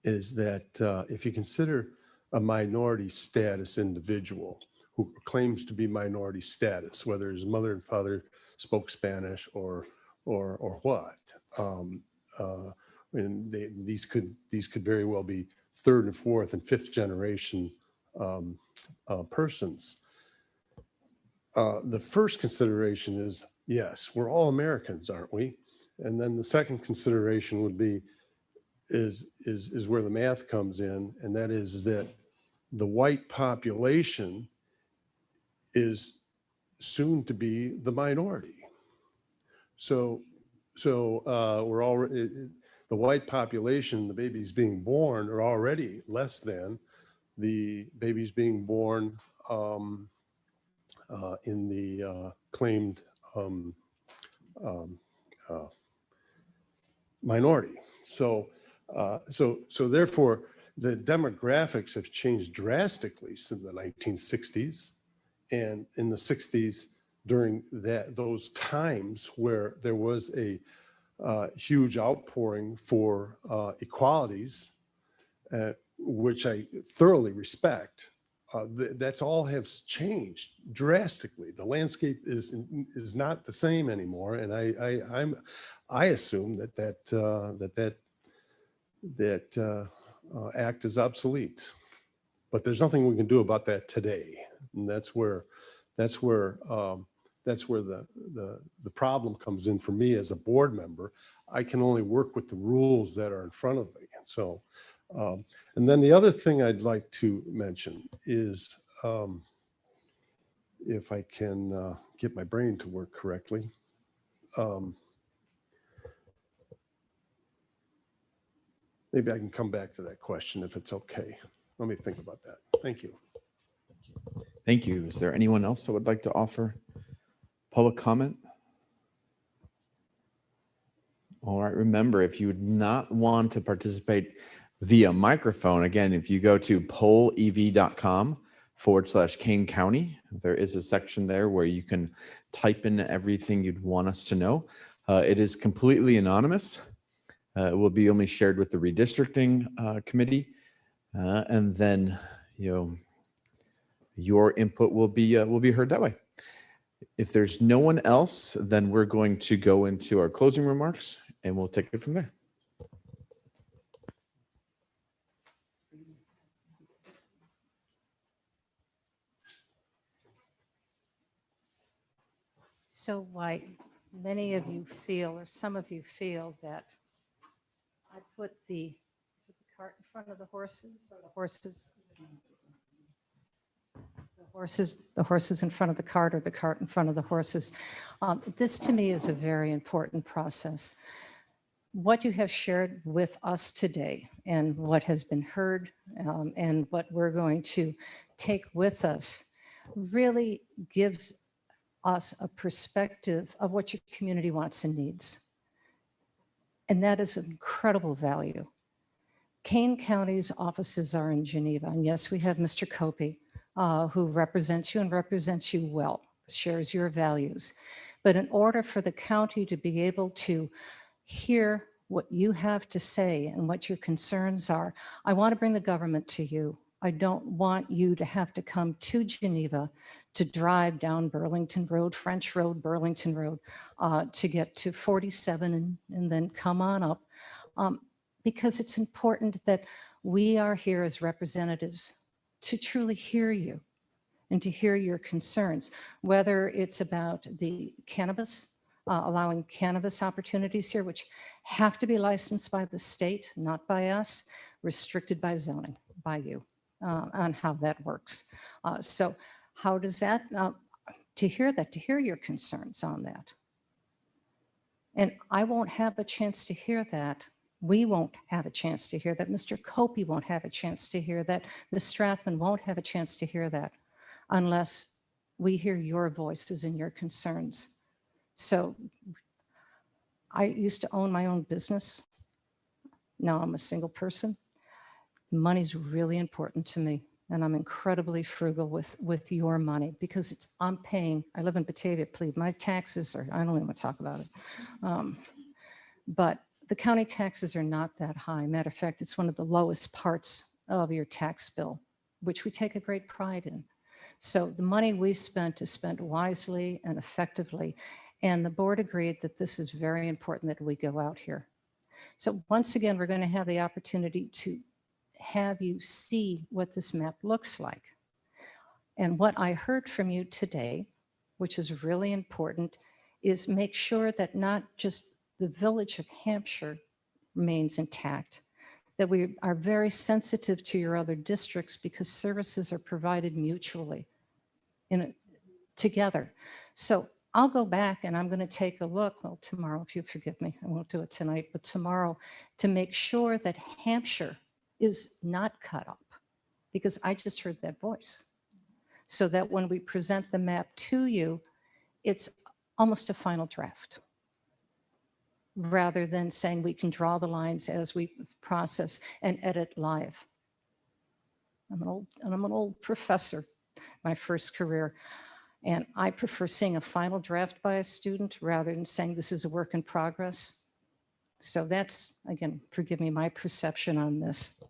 is that if you consider a minority status individual who claims to be minority status, whether his mother and father spoke Spanish or what. And these could very well be third and fourth and fifth generation persons. The first consideration is, yes, we're all Americans, aren't we? And then the second consideration would be is where the math comes in, and that is that the white population is soon to be the minority. So we're already, the white population, the babies being born are already less than the babies being born in the claimed minority. So therefore, the demographics have changed drastically since the 1960s, and in the 60s, during those times where there was a huge outpouring for equalities, which I thoroughly respect. That's all has changed drastically. The landscape is not the same anymore, and I assume that act is obsolete. But there's nothing we can do about that today, and that's where the problem comes in for me as a board member. I can only work with the rules that are in front of me. So, and then the other thing I'd like to mention is, if I can get my brain to work correctly. Maybe I can come back to that question if it's okay. Let me think about that. Thank you. Thank you. Is there anyone else that would like to offer public comment? All right, remember, if you would not want to participate via microphone, again, if you go to pollev.com/Kane County, there is a section there where you can type in everything you'd want us to know. It is completely anonymous. It will be only shared with the redistricting committee, and then your input will be heard that way. If there's no one else, then we're going to go into our closing remarks, and we'll take it from there. So why many of you feel, or some of you feel, that I put is it the cart in front of the horses, or the horses in front of the cart, or the cart in front of the horses. This to me is a very important process. What you have shared with us today, and what has been heard, and what we're going to take with us, really gives us a perspective of what your community wants and needs. And that is incredible value. Kane County's offices are in Geneva. And yes, we have Mr. Copey, who represents you and represents you well, shares your values. But in order for the county to be able to hear what you have to say and what your concerns are, I want to bring the government to you. I don't want you to have to come to Geneva to drive down Burlington Road, French Road, Burlington Road, to get to 47 and then come on up. Because it's important that we are here as representatives to truly hear you and to hear your concerns, whether it's about the cannabis, allowing cannabis opportunities here, which have to be licensed by the state, not by us, restricted by zoning, by you, on how that works. So how does that, to hear your concerns on that. And I won't have a chance to hear that. We won't have a chance to hear that. Mr. Copey won't have a chance to hear that. Ms. Strathman won't have a chance to hear that unless we hear your voices and your concerns. So I used to own my own business. Now I'm a single person. Money's really important to me, and I'm incredibly frugal with your money because I'm paying, I live in Batavia, please. My taxes are, I don't even want to talk about it. But the county taxes are not that high. Matter of fact, it's one of the lowest parts of your tax bill, which we take a great pride in. So the money we spent is spent wisely and effectively. And the board agreed that this is very important that we go out here. So once again, we're going to have the opportunity to have you see what this map looks like. And what I heard from you today, which is really important, is make sure that not just the village of Hampshire remains intact, that we are very sensitive to your other districts because services are provided mutually together. So I'll go back and I'm going to take a look, well, tomorrow, if you forgive me, I won't do it tonight, but tomorrow, to make sure that Hampshire is not cut up, because I just heard that voice. So that when we present the map to you, it's almost a final draft, rather than saying we can draw the lines as we process and edit live. I'm an old professor, my first career, and I prefer seeing a final draft by a student rather than saying this is a work in progress. So that's, again, forgive me, my perception on this.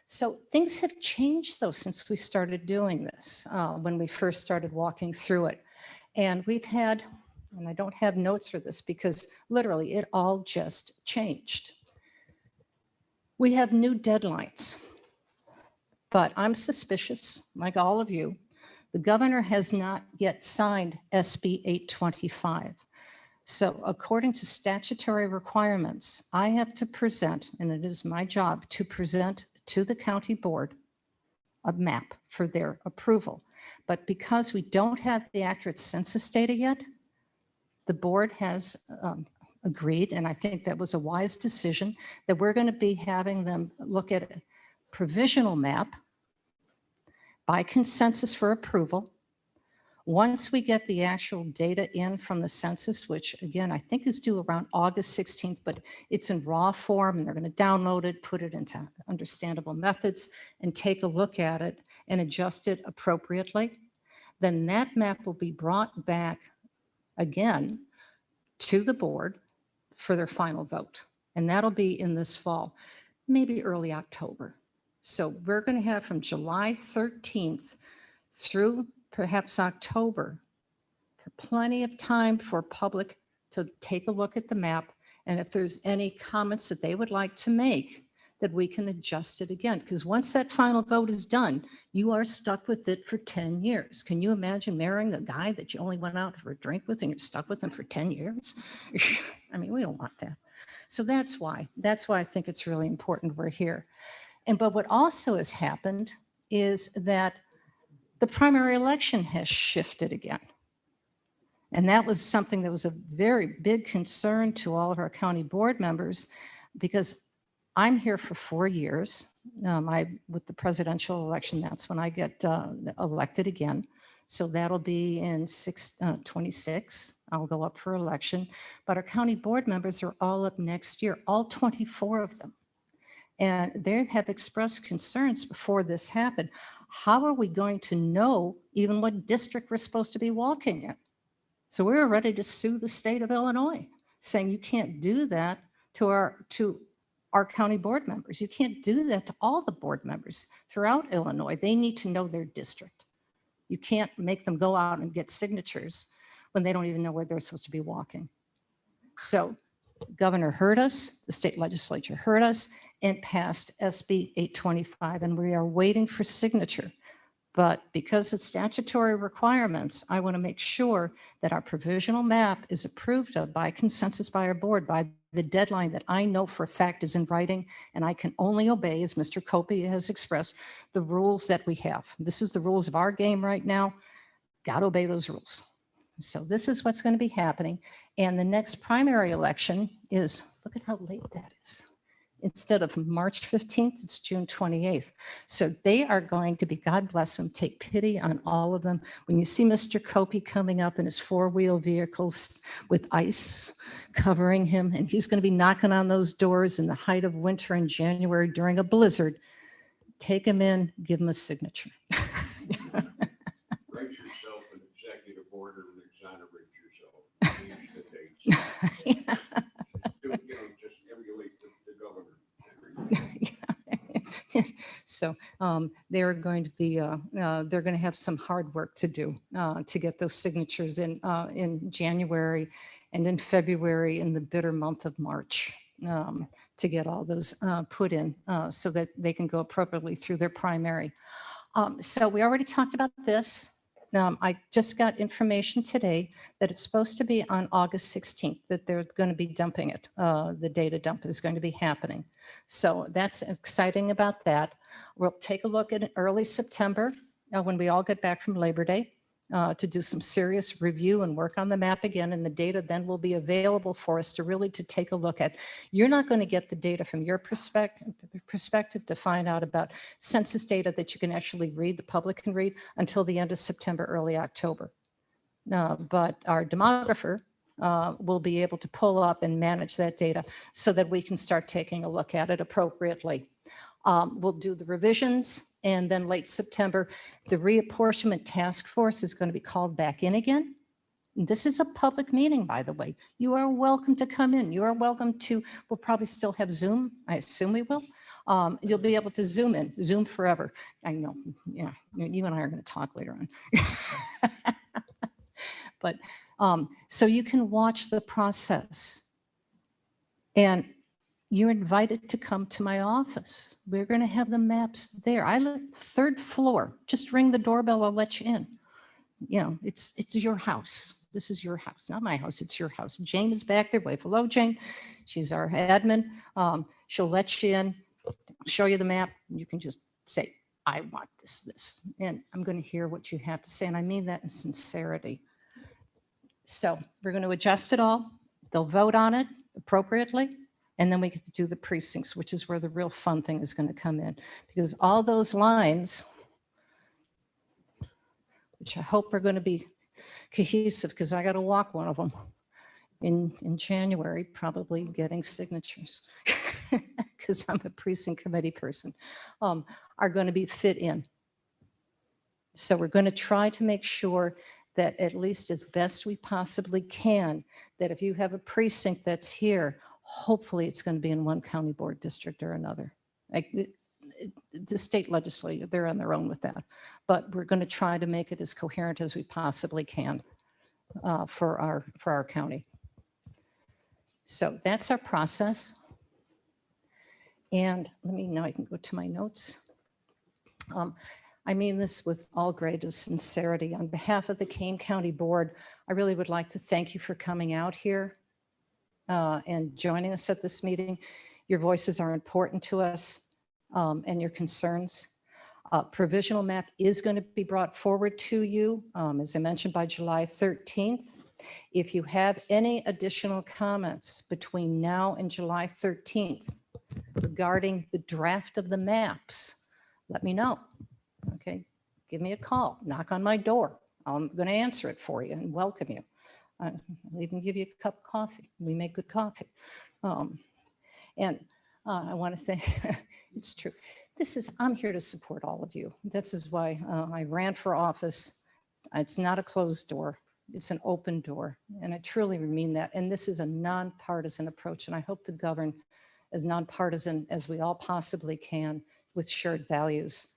So things have changed though since we started doing this, when we first started walking through it. And we've had, and I don't have notes for this because literally it all just changed. We have new deadlines, but I'm suspicious, like all of you, the governor has not yet signed SB 825. So according to statutory requirements, I have to present, and it is my job to present to the county board a map for their approval. But because we don't have the accurate census data yet, the board has agreed, and I think that was a wise decision, that we're going to be having them look at a provisional map by consensus for approval. Once we get the actual data in from the census, which again, I think is due around August 16th, but it's in raw form and they're going to download it, put it into understandable methods and take a look at it and adjust it appropriately, then that map will be brought back again to the board for their final vote. And that'll be in this fall, maybe early October. So we're going to have from July 13th through perhaps October, for plenty of time for public to take a look at the map. And if there's any comments that they would like to make, that we can adjust it again. Because once that final vote is done, you are stuck with it for 10 years. Can you imagine marrying the guy that you only went out for a drink with and you're stuck with him for 10 years? I mean, we don't want that. So that's why I think it's really important we're here. But what also has happened is that the primary election has shifted again. And that was something that was a very big concern to all of our county board members, because I'm here for 4 years. With the presidential election, that's when I get elected again. So that'll be in 26. I'll go up for election. But our county board members are all up next year, all 24 of them. And they have expressed concerns before this happened. How are we going to know even what district we're supposed to be walking in? So we were ready to sue the state of Illinois, saying you can't do that to our county board members. You can't do that to all the board members throughout Illinois. They need to know their district. You can't make them go out and get signatures when they don't even know where they're supposed to be walking. So the governor heard us, the state legislature heard us, and passed SB 825, and we are waiting for signature. But because of statutory requirements, I want to make sure that our provisional map is approved of by consensus by our board by the deadline that I know for a fact is in writing, and I can only obey, as Mr. Copey has expressed, the rules that we have. This is the rules of our game right now. Got to obey those rules. So this is what's going to be happening. And the next primary election is, look at how late that is. Instead of March 15th, it's June 28th. So they are going to be, God bless them, take pity on all of them. When you see Mr. Copey coming up in his four-wheel vehicles with ice covering him, and he's going to be knocking on those doors in the height of winter in January during a blizzard, take him in, give him a signature. Write yourself an executive order and exonerate yourself. Change the dates. Just emulate the governor. So they're going to be, they're going to have some hard work to do to get those signatures in January and in February in the bitter month of March to get all those put in so that they can go appropriately through their primary. So we already talked about this. I just got information today that it's supposed to be on August 16th that they're going to be dumping it. The data dump is going to be happening. So that's exciting about that. We'll take a look at early September when we all get back from Labor Day to do some serious review and work on the map again. And the data then will be available for us to really to take a look at. You're not going to get the data from your perspective to find out about census data that you can actually read, the public can read, until the end of September, early October. But our demographer will be able to pull up and manage that data so that we can start taking a look at it appropriately. We'll do the revisions, and then late September, the reapportionment task force is going to be called back in again. This is a public meeting, by the way. You are welcome to come in. You are welcome to, we'll probably still have Zoom. I assume we will. You'll be able to Zoom in, Zoom forever. I know, yeah, you and I are going to talk later on. But so you can watch the process. And you're invited to come to my office. We're going to have the maps there. I live third floor. Just ring the doorbell. I'll let you in. You know, it's your house. This is your house, not my house. It's your house. Jane is back there. Wave hello, Jane. She's our admin. She'll let you in, show you the map. You can just say, I want this. And I'm going to hear what you have to say. And I mean that in sincerity. So we're going to adjust it all. They'll vote on it appropriately. And then we get to do the precincts, which is where the real fun thing is going to come in. Because all those lines, which I hope are going to be cohesive, because I got to walk one of them in January, probably getting signatures, because I'm a precinct committee person, are going to be fit in. So we're going to try to make sure that at least as best we possibly can, that if you have a precinct that's here, hopefully it's going to be in one county board district or another. Like the state legislature, they're on their own with that. But we're going to try to make it as coherent as we possibly can for our county. So that's our process. And now I can go to my notes. I mean this with all greatest sincerity. On behalf of the Kane County Board, I really would like to thank you for coming out here and joining us at this meeting. Your voices are important to us and your concerns. Provisional map is going to be brought forward to you, as I mentioned, by July 13th. If you have any additional comments between now and July 13th regarding the draft of the maps, let me know. Okay, give me a call, knock on my door. I'm going to answer it for you and welcome you. I'll even give you a cup of coffee. We make good coffee. And I want to say, it's true. I'm here to support all of you. This is why I ran for office. It's not a closed door. It's an open door. And I truly mean that. And this is a nonpartisan approach. And I hope to govern as nonpartisan as we all possibly can with shared values.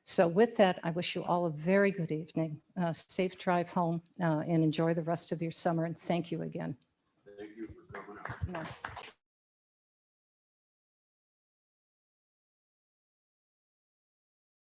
So with that, I wish you all a very good evening, safe drive home, and enjoy the rest of your summer. And thank you again. Thank you for coming out. No.